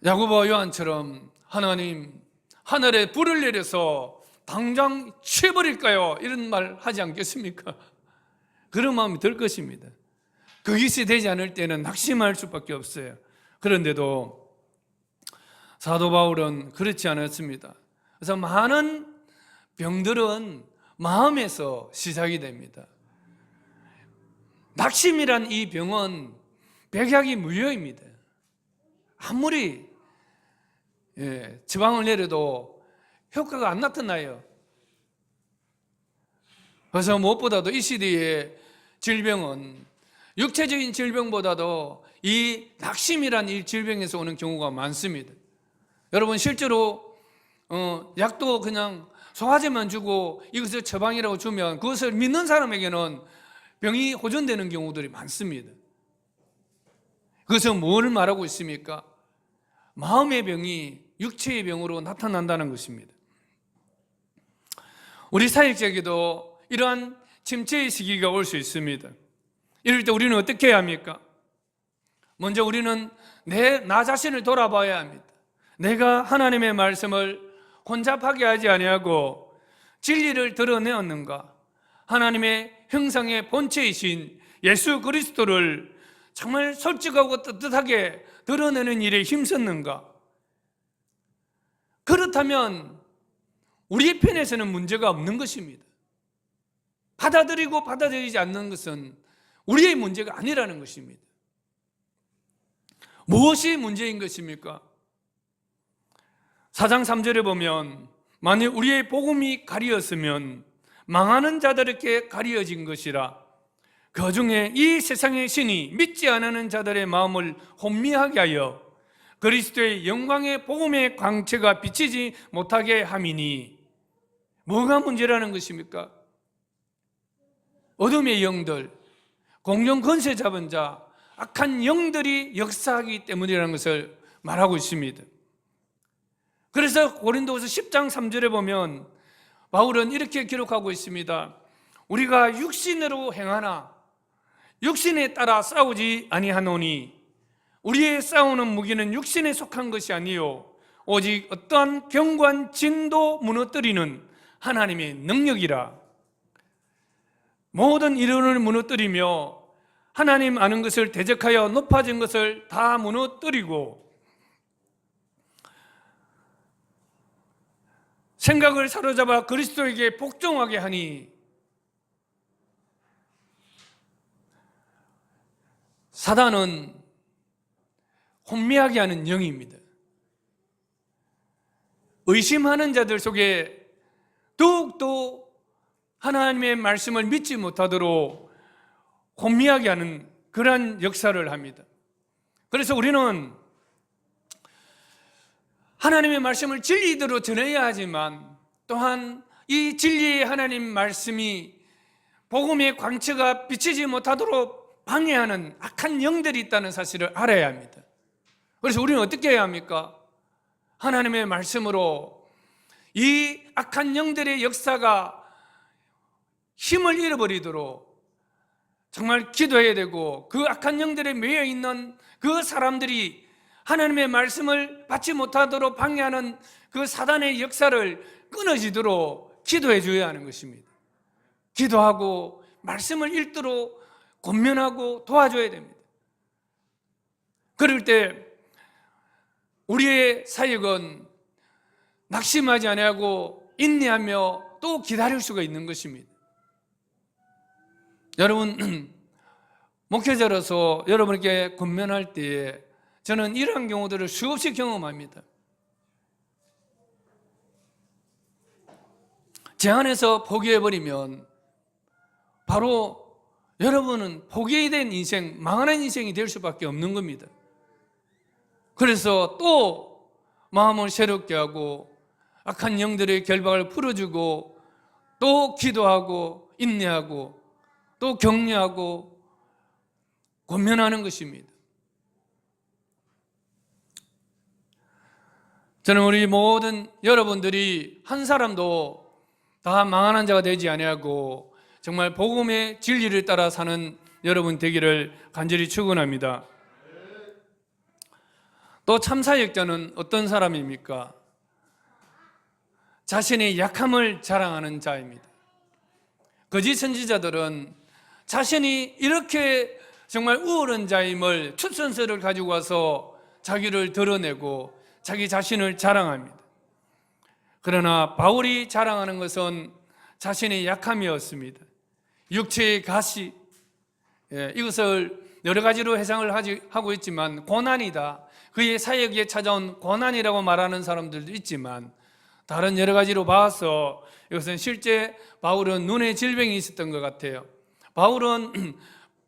야고보와 요한처럼 하나님 하늘에 불을 내려서 당장 취해버릴까요? 이런 말 하지 않겠습니까? 그런 마음이 들 것입니다. 그것이 되지 않을 때는 낙심할 수밖에 없어요. 그런데도 사도 바울은 그렇지 않았습니다. 그래서 많은 병들은 마음에서 시작이 됩니다. 낙심이란 이 병은 백약이 무효입니다. 아무리 지방을 내려도 효과가 안 나타나요. 그래서 무엇보다도 이 시대의 질병은 육체적인 질병보다도 이 낙심이란 이 질병에서 오는 경우가 많습니다. 여러분 실제로 약도 그냥 소화제만 주고 이것을 처방이라고 주면 그것을 믿는 사람에게는 병이 호전되는 경우들이 많습니다. 그것은 뭘 말하고 있습니까? 마음의 병이 육체의 병으로 나타난다는 것입니다. 우리 사역자에게도 이러한 침체의 시기가 올 수 있습니다. 이럴 때 우리는 어떻게 해야 합니까? 먼저 우리는 나 자신을 돌아봐야 합니다. 내가 하나님의 말씀을 혼잡하게 하지 아니하고 진리를 드러내었는가? 하나님의 형상의 본체이신 예수 그리스도를 정말 솔직하고 떳떳하게 드러내는 일에 힘썼는가? 그렇다면 우리 편에서는 문제가 없는 것입니다. 받아들이고 받아들이지 않는 것은 우리의 문제가 아니라는 것입니다. 무엇이 문제인 것입니까? 4장 3절에 보면 만일 우리의 복음이 가리었으면 망하는 자들에게 가리어진 것이라 그 중에 이 세상의 신이 믿지 않는 자들의 마음을 혼미하게 하여 그리스도의 영광의 복음의 광채가 비치지 못하게 함이니. 뭐가 문제라는 것입니까? 어둠의 영들, 공중 권세 잡은 자, 악한 영들이 역사하기 때문이라는 것을 말하고 있습니다. 그래서 고린도후서 10장 3절에 보면 바울은 이렇게 기록하고 있습니다. 우리가 육신으로 행하나 육신에 따라 싸우지 아니하노니 우리의 싸우는 무기는 육신에 속한 것이 아니요 오직 어떠한 견고한 진도 무너뜨리는 하나님의 능력이라. 모든 이론을 무너뜨리며 하나님 아는 것을 대적하여 높아진 것을 다 무너뜨리고 생각을 사로잡아 그리스도에게 복종하게 하니. 사단은 혼미하게 하는 영입니다. 의심하는 자들 속에 더욱더 하나님의 말씀을 믿지 못하도록 혼미하게 하는 그러한 역사를 합니다. 그래서 우리는 하나님의 말씀을 진리대로 전해야 하지만 또한 이 진리의 하나님 말씀이 복음의 광채가 비치지 못하도록 방해하는 악한 영들이 있다는 사실을 알아야 합니다. 그래서 우리는 어떻게 해야 합니까? 하나님의 말씀으로 이 악한 영들의 역사가 힘을 잃어버리도록 정말 기도해야 되고, 그 악한 영들에 매여 있는 그 사람들이 하나님의 말씀을 받지 못하도록 방해하는 그 사단의 역사를 끊어지도록 기도해 줘야 하는 것입니다. 기도하고 말씀을 읽도록 권면하고 도와줘야 됩니다. 그럴 때 우리의 사역은 낙심하지 아니하고 인내하며 또 기다릴 수가 있는 것입니다. 여러분, 목회자로서 여러분에게 권면할 때에 저는 이러한 경우들을 수없이 경험합니다. 제 안에서 포기해버리면 바로 여러분은 포기된 인생, 망하는 인생이 될 수밖에 없는 겁니다. 그래서 또 마음을 새롭게 하고 악한 영들의 결박을 풀어주고 또 기도하고 인내하고 또 격려하고 권면하는 것입니다. 저는 우리 모든 여러분들이 한 사람도 다 망하는 자가 되지 아니하고 정말 복음의 진리를 따라 사는 여러분 되기를 간절히 축원합니다. 또 참사역자는 어떤 사람입니까? 자신의 약함을 자랑하는 자입니다. 거짓 선지자들은 자신이 이렇게 정말 우월한 자임을 추천서를 가지고 와서 자기를 드러내고 자기 자신을 자랑합니다. 그러나 바울이 자랑하는 것은 자신의 약함이었습니다. 육체의 가시, 이것을 여러 가지로 해석을 하고 있지만 고난이다, 그의 사역에 찾아온 고난이라고 말하는 사람들도 있지만 다른 여러 가지로 봐서 이것은 실제 바울은 눈에 질병이 있었던 것 같아요. 바울은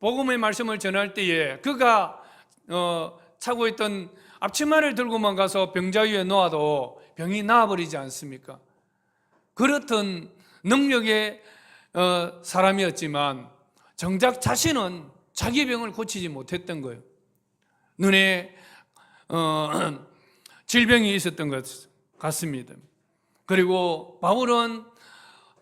복음의 말씀을 전할 때에 그가 차고 있던 앞치마를 들고만 가서 병자 위에 놓아도 병이 나아버리지 않습니까? 그렇던 능력의 사람이었지만 정작 자신은 자기 병을 고치지 못했던 거예요. 눈에 질병이 있었던 것 같습니다. 그리고 바울은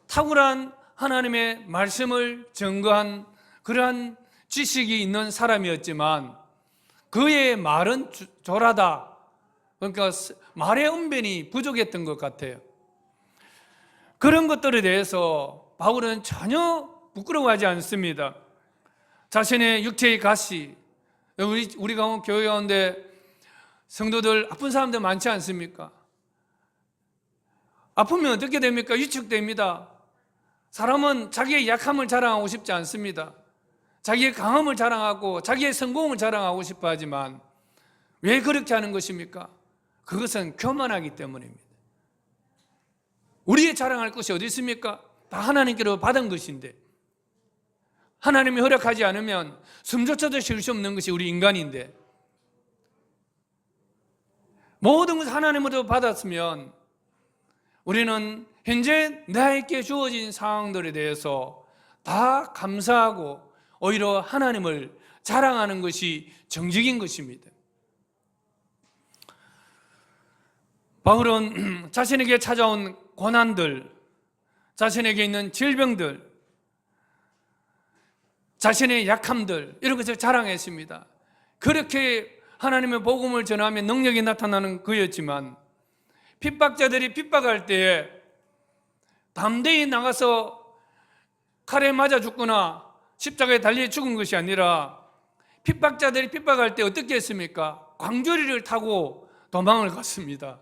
탁월한 하나님의 말씀을 증거한 그러한 지식이 있는 사람이었지만 그의 말은 조라다. 그러니까 말의 언변이 부족했던 것 같아요. 그런 것들에 대해서 바울은 전혀 부끄러워하지 않습니다. 자신의 육체의 가시, 우리 교회 가운데 성도들 아픈 사람들 많지 않습니까? 아프면 어떻게 됩니까? 위축됩니다. 사람은 자기의 약함을 자랑하고 싶지 않습니다. 자기의 강함을 자랑하고 자기의 성공을 자랑하고 싶어 하지만 왜 그렇게 하는 것입니까? 그것은 교만하기 때문입니다. 우리의 자랑할 것이 어디 있습니까? 다 하나님께로 받은 것인데 하나님이 허락하지 않으면 숨조차도 쉴 수 없는 것이 우리 인간인데 모든 것을 하나님으로 받았으면 우리는 현재 나에게 주어진 상황들에 대해서 다 감사하고 오히려 하나님을 자랑하는 것이 정직인 것입니다. 바울은 자신에게 찾아온 고난들, 자신에게 있는 질병들, 자신의 약함들 이런 것을 자랑했습니다. 그렇게 하나님의 복음을 전하며 능력이 나타나는 그였지만 핍박자들이 핍박할 때에 담대히 나가서 칼에 맞아 죽거나 십자가에 달려 죽은 것이 아니라 핍박자들이 핍박할 때 어떻게 했습니까? 광주리를 타고 도망을 갔습니다.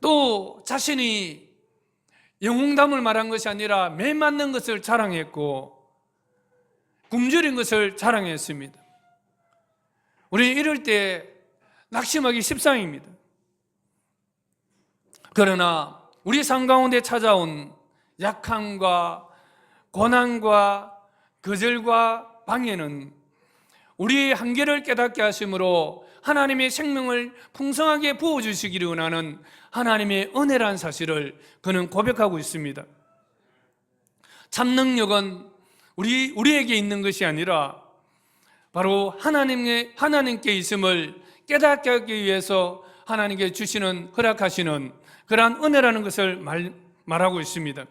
또 자신이 영웅담을 말한 것이 아니라 매 맞는 것을 자랑했고 굶주린 것을 자랑했습니다. 우리는 이럴 때 낙심하기 십상입니다. 그러나 우리 삶 가운데 찾아온 약함과 고난과 거절과 방해는 우리의 한계를 깨닫게 하심으로 하나님의 생명을 풍성하게 부어주시기를 원하는 하나님의 은혜라는 사실을 그는 고백하고 있습니다. 참 능력은 우리에게 있는 것이 아니라 바로 하나님께 있음을 깨닫게 하기 위해서 하나님께 주시는 허락하시는 그러한 은혜라는 것을 말하고 있습니다.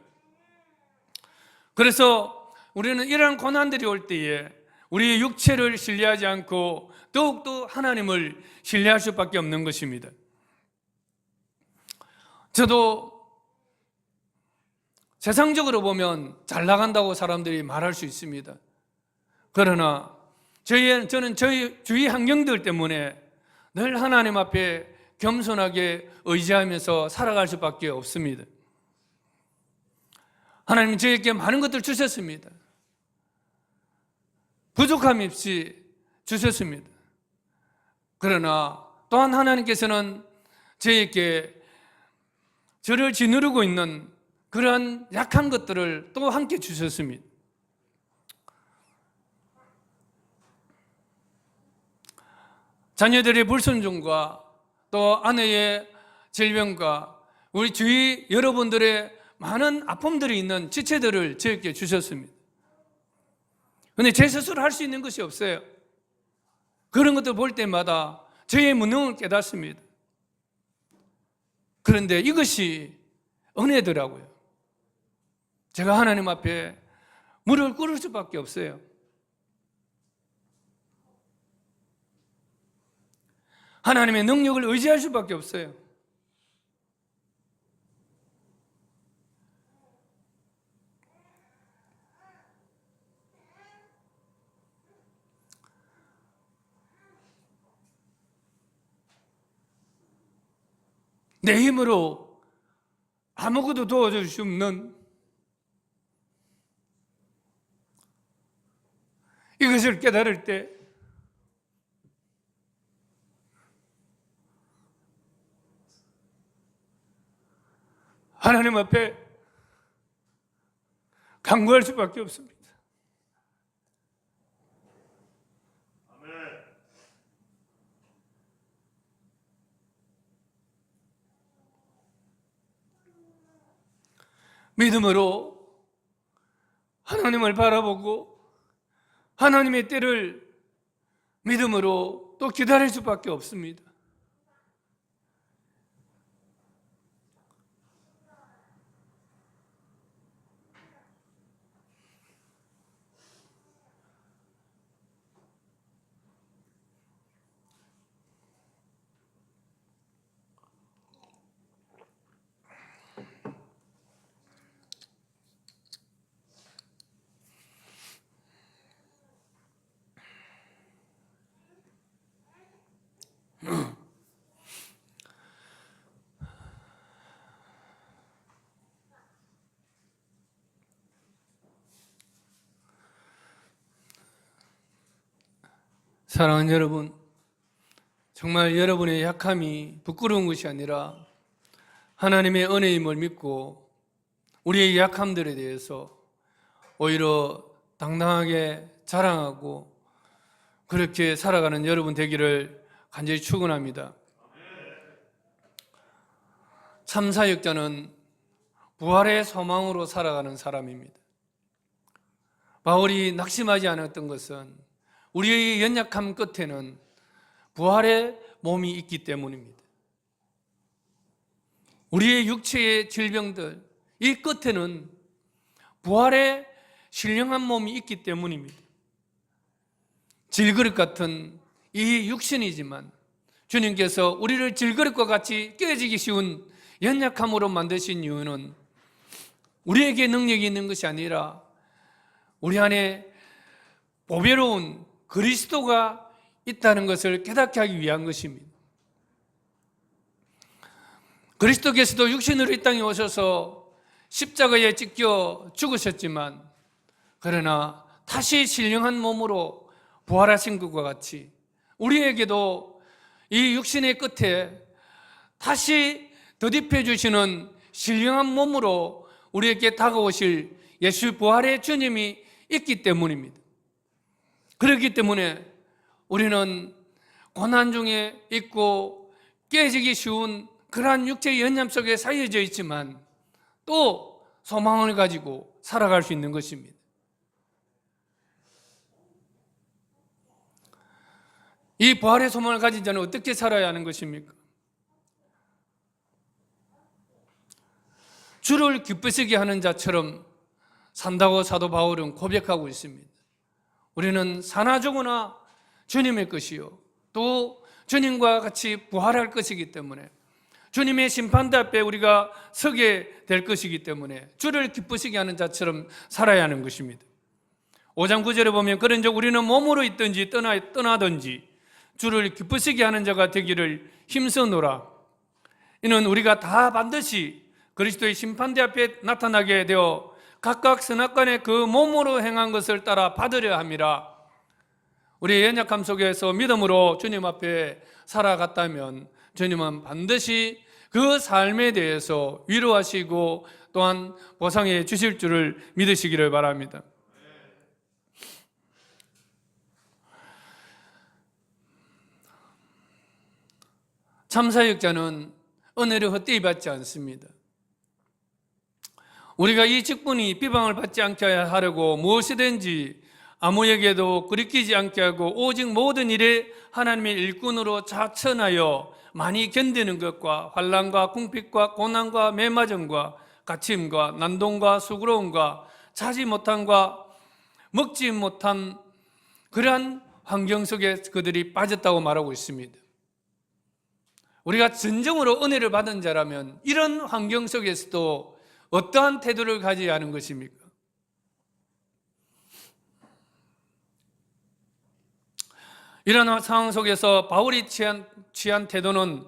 그래서 우리는 이러한 고난들이 올 때에 우리의 육체를 신뢰하지 않고 더욱더 하나님을 신뢰할 수밖에 없는 것입니다. 저도 세상적으로 보면 잘 나간다고 사람들이 말할 수 있습니다. 그러나 저는 저희 주위 환경들 때문에 늘 하나님 앞에 겸손하게 의지하면서 살아갈 수밖에 없습니다. 하나님은 저에게 많은 것들을 주셨습니다. 부족함 없이 주셨습니다. 그러나 또한 하나님께서는 저에게 저를 짓누르고 있는 그러한 약한 것들을 또 함께 주셨습니다. 자녀들의 불순종과 또 아내의 질병과 우리 주위 여러분들의 많은 아픔들이 있는 지체들을 저에게 주셨습니다. 그런데 제 스스로 할 수 있는 것이 없어요. 그런 것들 볼 때마다 저의 무능을 깨닫습니다. 그런데 이것이 은혜더라고요. 제가 하나님 앞에 무릎을 꿇을 수밖에 없어요. 하나님의 능력을 의지할 수밖에 없어요. 내 힘으로 아무것도 도와줄 수 없는 이것을 깨달을 때 하나님 앞에 간구할 수밖에 없습니다. 믿음으로 하나님을 바라보고 하나님의 때를 믿음으로 하고 또 기다릴 수밖에 없습니다. 사랑하는 여러분, 정말 여러분의 약함이 부끄러운 것이 아니라 하나님의 은혜임을 믿고 우리의 약함들에 대해서 오히려 당당하게 자랑하고 그렇게 살아가는 여러분 되기를 간절히 축원합니다. 참사역자는 부활의 소망으로 살아가는 사람입니다. 바울이 낙심하지 않았던 것은 우리의 연약함 끝에는 부활의 몸이 있기 때문입니다. 우리의 육체의 질병들, 이 끝에는 부활의 신령한 몸이 있기 때문입니다. 질그릇 같은 이 육신이지만 주님께서 우리를 질그릇과 같이 깨지기 쉬운 연약함으로 만드신 이유는 우리에게 능력이 있는 것이 아니라 우리 안에 보배로운 그리스도가 있다는 것을 깨닫게 하기 위한 것입니다. 그리스도께서도 육신으로 이 땅에 오셔서 십자가에 찢겨 죽으셨지만 그러나 다시 신령한 몸으로 부활하신 것과 같이 우리에게도 이 육신의 끝에 다시 덧입혀 주시는 신령한 몸으로 우리에게 다가오실 예수 부활의 주님이 있기 때문입니다. 그렇기 때문에 우리는 고난 중에 있고 깨지기 쉬운 그러한 육체의 연ям 속에 쌓여져 있지만 또 소망을 가지고 살아갈 수 있는 것입니다. 이 부활의 소망을 가진 자는 어떻게 살아야 하는 것입니까? 주를 기쁘시게 하는 자처럼 산다고 사도 바울은 고백하고 있습니다. 우리는 사나 죽으나 주님의 것이요 또 주님과 같이 부활할 것이기 때문에 주님의 심판대 앞에 우리가 서게 될 것이기 때문에 주를 기쁘시게 하는 자처럼 살아야 하는 것입니다. 5장 9절에 보면 그런즉 우리는 몸으로 있든지 떠나든지 주를 기쁘시게 하는 자가 되기를 힘써노라. 이는 우리가 다 반드시 그리스도의 심판대 앞에 나타나게 되어 각각 선악간에 그 몸으로 행한 것을 따라 받으려 함이라. 우리의 연약함 속에서 믿음으로 주님 앞에 살아갔다면 주님은 반드시 그 삶에 대해서 위로하시고 또한 보상해 주실 줄을 믿으시기를 바랍니다. 참사역자는 은혜를 헛되이 받지 않습니다. 우리가 이 직분이 비방을 받지 않게 하려고 무엇이든지 아무에게도 거리끼지 않게 하고 오직 모든 일에 하나님의 일꾼으로 자천하여 많이 견디는 것과 환난과 궁핍과 고난과 매맞음과 갇힘과 난동과 수고로움과 자지 못함과 먹지 못한 그러한 환경 속에 그들이 빠졌다고 말하고 있습니다. 우리가 진정으로 은혜를 받은 자라면 이런 환경 속에서도 어떠한 태도를 가져야 하는 것입니까? 이런 상황 속에서 바울이 취한 태도는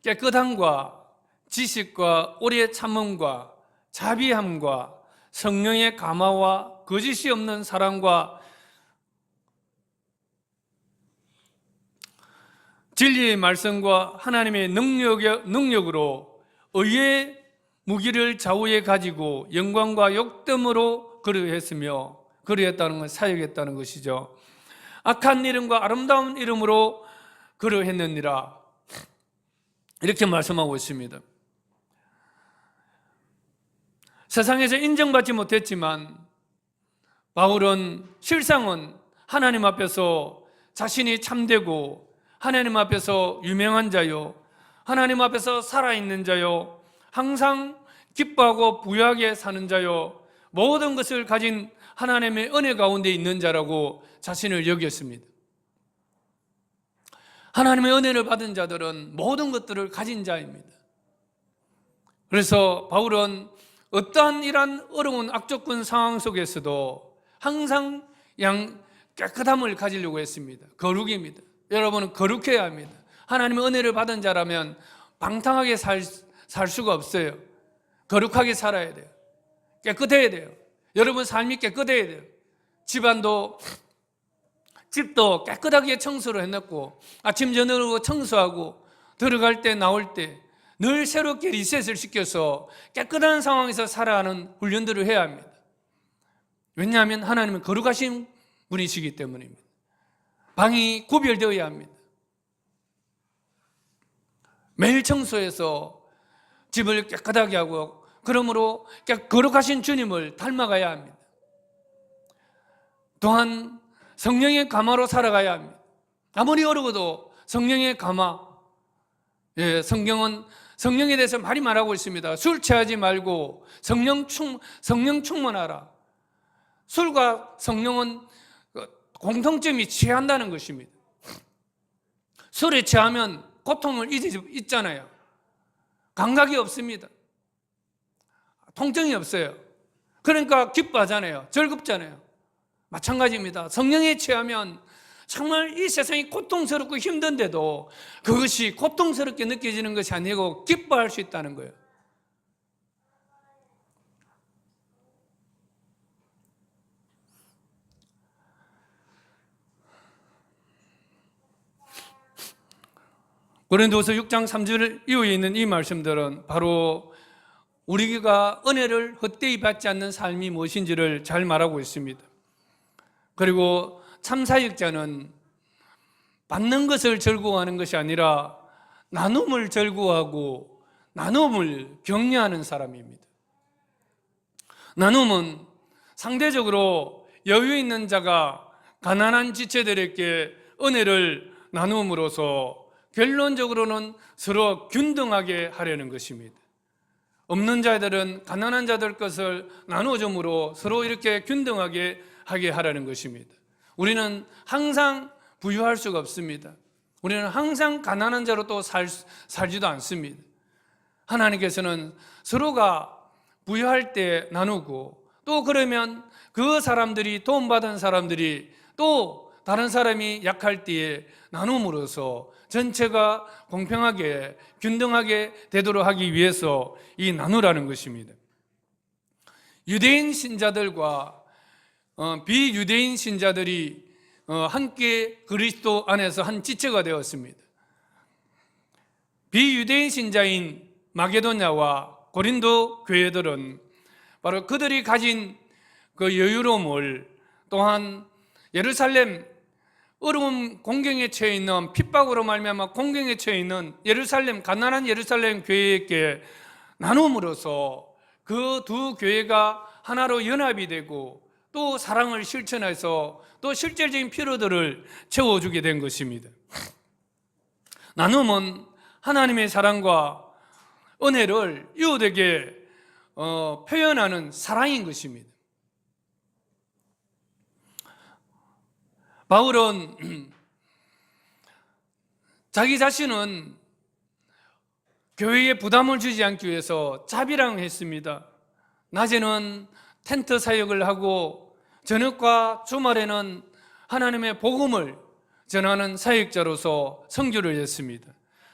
깨끗함과 지식과 오래 참음과 자비함과 성령의 감화와 거짓이 없는 사랑과 진리의 말씀과 하나님의 능력으로 의의 무기를 좌우에 가지고 영광과 욕됨으로 그러했으며 그러했다는 건 사역했다는 것이죠. 악한 이름과 아름다운 이름으로 그러했느니라 이렇게 말씀하고 있습니다. 세상에서 인정받지 못했지만 바울은 실상은 하나님 앞에서 자신이 참되고 하나님 앞에서 유명한 자요, 하나님 앞에서 살아있는 자요, 항상 기뻐하고 부유하게 사는 자요, 모든 것을 가진 하나님의 은혜 가운데 있는 자라고 자신을 여겼습니다. 하나님의 은혜를 받은 자들은 모든 것들을 가진 자입니다. 그래서 바울은 어떠한 이러한 어려운 악조건 상황 속에서도 항상 깨끗함을 가지려고 했습니다. 거룩입니다. 여러분은 거룩해야 합니다. 하나님의 은혜를 받은 자라면 방탕하게 살 수가 없어요. 거룩하게 살아야 돼요. 깨끗해야 돼요. 여러분 삶이 깨끗해야 돼요. 집도 깨끗하게 청소를 해놓고 아침 저녁으로 청소하고 들어갈 때 나올 때 늘 새롭게 리셋을 시켜서 깨끗한 상황에서 살아가는 훈련들을 해야 합니다. 왜냐하면 하나님은 거룩하신 분이시기 때문입니다. 방이 구별되어야 합니다. 매일 청소해서 집을 깨끗하게 하고, 그러므로 거룩하신 주님을 닮아가야 합니다. 또한 성령의 감화로 살아가야 합니다. 아무리 어려워도 성령의 감화, 성경은 성령에 대해서 많이 말하고 있습니다. 술 취하지 말고 성령 충만하라. 술과 성령은 공통점이 취한다는 것입니다. 술에 취하면 고통을 잊잖아요. 감각이 없습니다. 통증이 없어요. 그러니까 기뻐하잖아요. 즐겁잖아요. 마찬가지입니다. 성령에 취하면 정말 이 세상이 고통스럽고 힘든데도 그것이 고통스럽게 느껴지는 것이 아니고 기뻐할 수 있다는 거예요. 고린도후서 6장 3절 이후에 있는 이 말씀들은 바로 우리가 은혜를 헛되이 받지 않는 삶이 무엇인지를 잘 말하고 있습니다. 그리고 참사역자는 받는 것을 즐거워하는 것이 아니라 나눔을 즐거워하고 나눔을 격려하는 사람입니다. 나눔은 상대적으로 여유 있는 자가 가난한 지체들에게 은혜를 나눔으로써 결론적으로는 서로 균등하게 하려는 것입니다. 없는 자들은 가난한 자들 것을 나눠줌으로 서로 이렇게 균등하게 하게 하라는 것입니다. 우리는 항상 부유할 수가 없습니다. 우리는 항상 가난한 자로 또 살지도 않습니다. 하나님께서는 서로가 부유할 때 나누고, 또 그러면 그 사람들이, 도움받은 사람들이 또 다른 사람이 약할 때에 나눔으로써 전체가 공평하게 균등하게 되도록 하기 위해서 이 나누라는 것입니다. 유대인 신자들과 비유대인 신자들이 함께 그리스도 안에서 한 지체가 되었습니다. 비유대인 신자인 마게도냐와 고린도 교회들은 바로 그들이 가진 그 여유로움을, 또한 예루살렘 어려운 공경에 처해 있는, 핍박으로 말미암아 공경에 처해 있는 가난한 예루살렘 교회에게 나눔으로써 그 두 교회가 하나로 연합이 되고 또 사랑을 실천해서 또 실질적인 필요들을 채워주게 된 것입니다. 나눔은 하나님의 사랑과 은혜를 이웃에게 표현하는 사랑인 것입니다. 바울은 자기 자신은 교회에 부담을 주지 않기 위해서 자비랑했습니다. 낮에는 텐트 사역을 하고 저녁과 주말에는 하나님의 복음을 전하는 사역자로서 선교를 했습니다.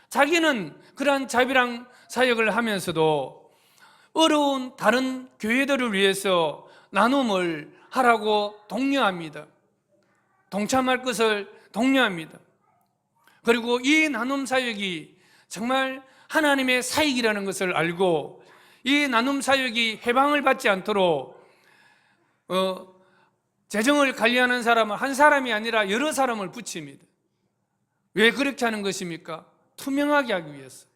자기는 그러한 자비랑 사역을 하면서도 어려운 다른 교회들을 위해서 나눔을 하라고 독려합니다. 동참할 것을 독려합니다. 그리고 이 나눔 사역이 정말 하나님의 사역이라는 것을 알고 이 나눔 사역이 해방을 받지 않도록 재정을 관리하는 사람은 한 사람이 아니라 여러 사람을 붙입니다. 왜 그렇게 하는 것입니까? 투명하게 하기 위해서,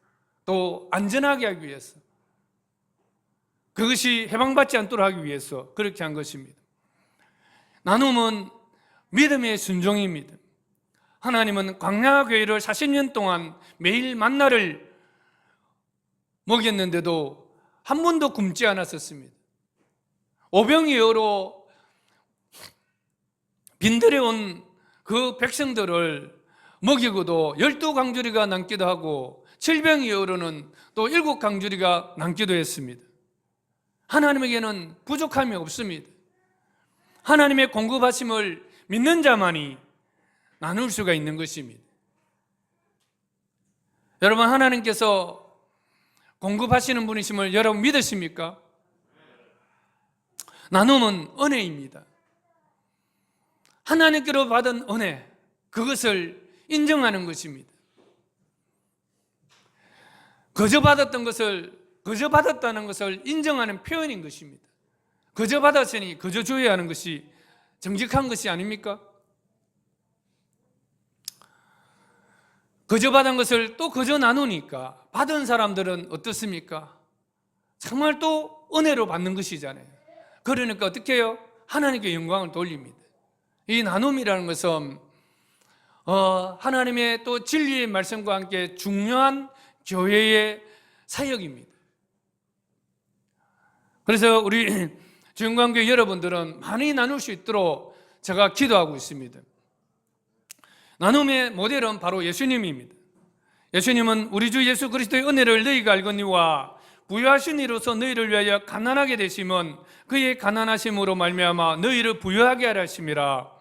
또 안전하게 하기 위해서, 그것이 해방받지 않도록 하기 위해서 그렇게 한 것입니다. 나눔은 믿음의 순종입니다. 하나님은 광야교회를 40년 동안 매일 만나를 먹였는데도 한 번도 굶지 않았었습니다. 오병이어로 빈들에 온 그 백성들을 먹이고도 12강주리가 남기도 하고 7병이어로는 또 7강주리가 남기도 했습니다. 하나님에게는 부족함이 없습니다. 하나님의 공급하심을 믿는 자만이 나눌 수가 있는 것입니다. 여러분, 하나님께서 공급하시는 분이심을 여러분 믿으십니까? 나눔은 은혜입니다. 하나님께로 받은 은혜, 그것을 인정하는 것입니다. 거저 받았다는 것을 인정하는 표현인 것입니다. 거저 받았으니 거저 줘야 하는 것이 정직한 것이 아닙니까? 거저 받은 것을 또 거저 나누니까 받은 사람들은 어떻습니까? 정말 또 은혜로 받는 것이잖아요. 그러니까 어떻게 해요? 하나님께 영광을 돌립니다. 이 나눔이라는 것은 하나님의 또 진리의 말씀과 함께 중요한 교회의 사역입니다. 그래서 우리 주영광교회 여러분들은 많이 나눌 수 있도록 제가 기도하고 있습니다. 나눔의 모델은 바로 예수님입니다. 예수님은 우리 주 예수 그리스도의 은혜를 너희가 알거니와 부유하신 이로서 너희를 위하여 가난하게 되심은 그의 가난하심으로 말미암아 너희를 부유하게 하려 하심이라.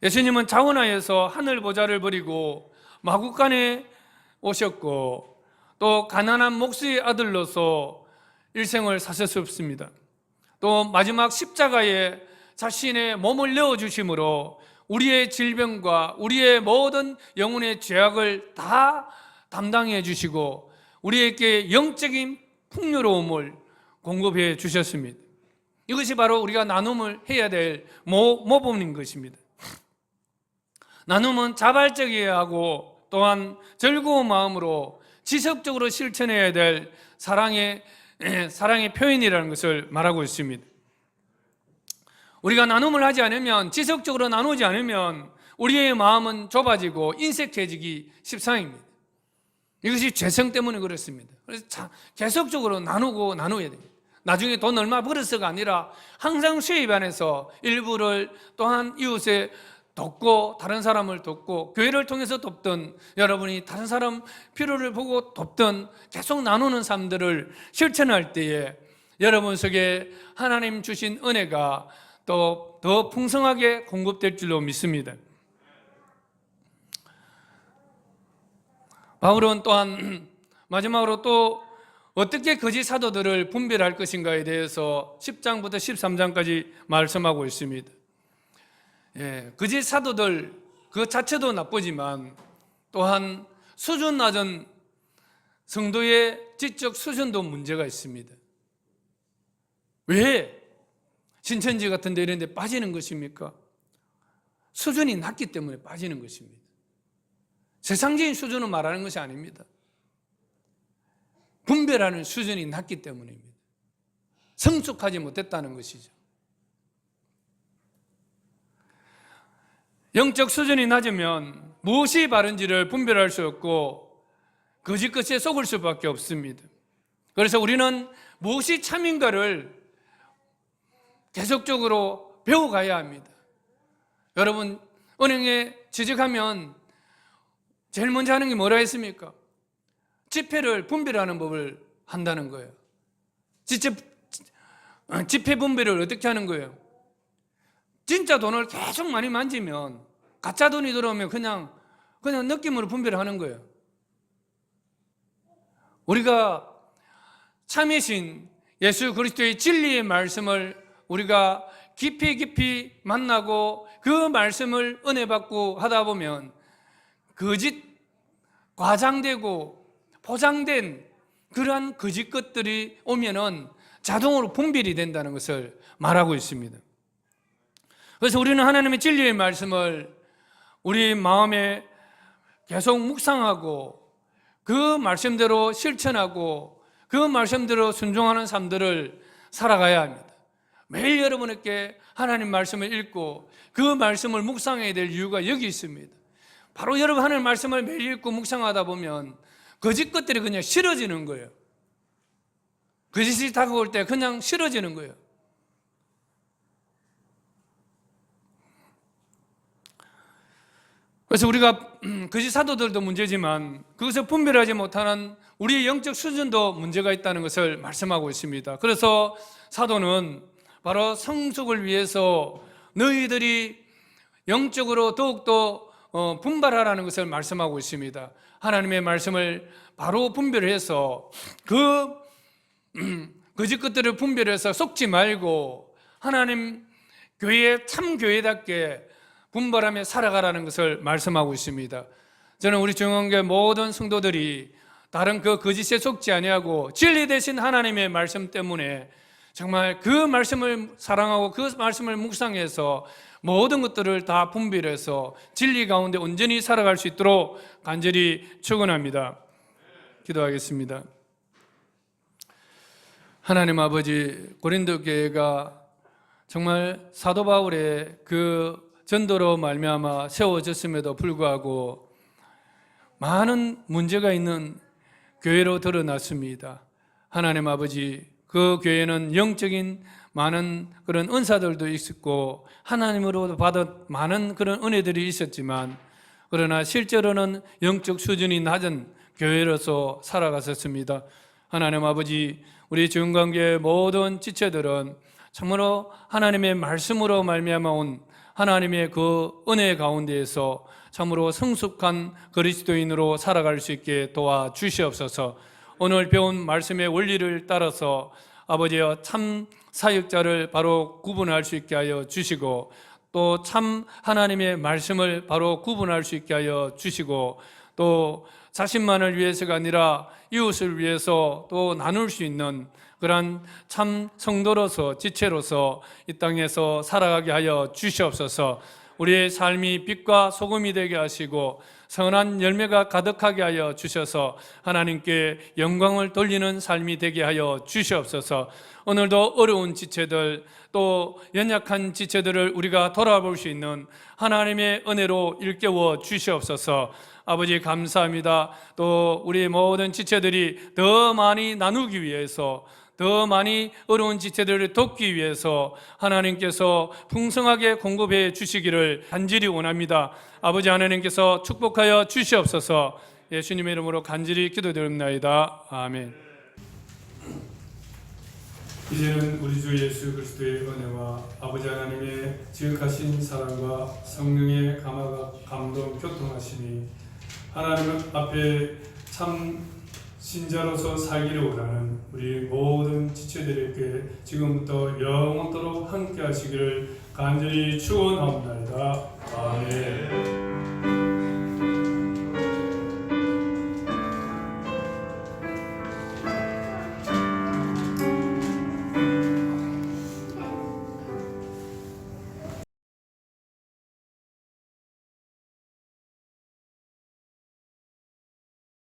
예수님은 자원하여서 하늘 보좌를 버리고 마국간에 오셨고 또 가난한 목수의 아들로서 일생을 사셨습니다. 또 마지막 십자가에 자신의 몸을 내어주심으로 우리의 질병과 우리의 모든 영혼의 죄악을 다 담당해 주시고 우리에게 영적인 풍요로움을 공급해 주셨습니다. 이것이 바로 우리가 나눔을 해야 될 모범인 것입니다. 나눔은 자발적이어야 하고 또한 즐거운 마음으로 지속적으로 실천해야 될 사랑의 표현이라는 것을 말하고 있습니다. 우리가 나눔을 하지 않으면, 지속적으로 나누지 않으면 우리의 마음은 좁아지고 인색해지기 십상입니다. 이것이 죄성 때문에 그렇습니다. 그래서 계속적으로 나누어야 됩니다. 나중에 돈 얼마 벌어서가 아니라 항상 수입 안에서 일부를 또한 이웃에 돕고 다른 사람을 돕고 교회를 통해서 돕던 여러분이 다른 사람 필요를 보고 돕던 계속 나누는 삶들을 실천할 때에 여러분 속에 하나님 주신 은혜가 또 더 풍성하게 공급될 줄로 믿습니다. 바울은 또한 마지막으로 또 어떻게 거짓 사도들을 분별할 것인가에 대해서 10장부터 13장까지 말씀하고 있습니다. 거짓 사도들 그 자체도 나쁘지만 또한 수준 낮은 성도의 지적 수준도 문제가 있습니다. 왜 신천지 같은 데 이런 데 빠지는 것입니까? 수준이 낮기 때문에 빠지는 것입니다. 세상적인 수준을 말하는 것이 아닙니다. 분별하는 수준이 낮기 때문입니다. 성숙하지 못했다는 것이죠. 영적 수준이 낮으면 무엇이 바른지를 분별할 수 없고 거짓 것에 속을 수밖에 없습니다. 그래서 우리는 무엇이 참인가를 계속적으로 배워가야 합니다. 여러분, 은행에 취직하면 제일 먼저 하는 게 뭐라 했습니까? 지폐를 분별하는 법을 한다는 거예요. 지폐 분별을 어떻게 하는 거예요? 진짜 돈을 계속 많이 만지면, 가짜 돈이 들어오면 그냥 느낌으로 분별하는 거예요. 우리가 참이신 예수 그리스도의 진리의 말씀을 우리가 깊이 만나고 그 말씀을 은혜 받고 하다 보면 거짓, 과장되고 포장된 그러한 거짓 것들이 오면은 자동으로 분별이 된다는 것을 말하고 있습니다. 그래서 우리는 하나님의 진리의 말씀을 우리 마음에 계속 묵상하고 그 말씀대로 실천하고 그 말씀대로 순종하는 삶들을 살아가야 합니다. 매일 여러분에게 하나님 말씀을 읽고 그 말씀을 묵상해야 될 이유가 여기 있습니다. 바로 여러분 하나님 말씀을 매일 읽고 묵상하다 보면 거짓 것들이 그냥 싫어지는 거예요. 거짓이 다가올 때 그냥 싫어지는 거예요. 그래서 우리가 거짓 사도들도 문제지만 그것을 분별하지 못하는 우리의 영적 수준도 문제가 있다는 것을 말씀하고 있습니다. 그래서 사도는 바로 성숙을 위해서 너희들이 영적으로 더욱더 분발하라는 것을 말씀하고 있습니다. 하나님의 말씀을 바로 분별해서 그 거짓 것들을 분별해서 속지 말고 하나님 교회 참 교회답게 분발하며 살아가라는 것을 말씀하고 있습니다. 저는 우리 중앙교회 모든 성도들이 다른 그 거짓에 속지 아니하고 진리 대신 하나님의 말씀 때문에 정말 그 말씀을 사랑하고 그 말씀을 묵상해서 모든 것들을 다 분별해서 진리 가운데 온전히 살아갈 수 있도록 간절히 축원합니다. 기도하겠습니다. 하나님 아버지, 고린도 교회가 정말 사도 바울의 그 전도로 말미암아 세워졌음에도 불구하고 많은 문제가 있는 교회로 드러났습니다. 하나님 아버지, 그 교회는 영적인 많은 그런 은사들도 있었고 하나님으로부터 받은 많은 그런 은혜들이 있었지만 그러나 실제로는 영적 수준이 낮은 교회로서 살아갔었습니다. 하나님 아버지, 우리 지원관계의 모든 지체들은 참으로 하나님의 말씀으로 말미암아 온 하나님의 그 은혜 가운데에서 참으로 성숙한 그리스도인으로 살아갈 수 있게 도와주시옵소서. 오늘 배운 말씀의 원리를 따라서 아버지여 참 사역자를 바로 구분할 수 있게 하여 주시고 또 참 하나님의 말씀을 바로 구분할 수 있게 하여 주시고 또 자신만을 위해서가 아니라 이웃을 위해서 또 나눌 수 있는 그러한 참 성도로서 지체로서 이 땅에서 살아가게 하여 주시옵소서. 우리의 삶이 빛과 소금이 되게 하시고 선한 열매가 가득하게 하여 주셔서 하나님께 영광을 돌리는 삶이 되게 하여 주시옵소서. 오늘도 어려운 지체들 또 연약한 지체들을 우리가 돌아볼 수 있는 하나님의 은혜로 일깨워 주시옵소서. 아버지 감사합니다. 또 우리 모든 지체들이 더 많이 나누기 위해서 더 많이 어려운 지체들을 돕기 위해서 하나님께서 풍성하게 공급해 주시기를 간절히 원합니다. 아버지 하나님께서 축복하여 주시옵소서. 예수님의 이름으로 간절히 기도드립니다. 아멘. 이제는 우리 주 예수 그리스도의 은혜와 아버지 하나님의 지극하신 사랑과 성령의 감동 교통하심이 하나님 앞에 참 신자로서 살기를 원하는 우리 모든 지체들에게 지금부터 영원토록 함께 하시기를 간절히 축원합니다. 아멘.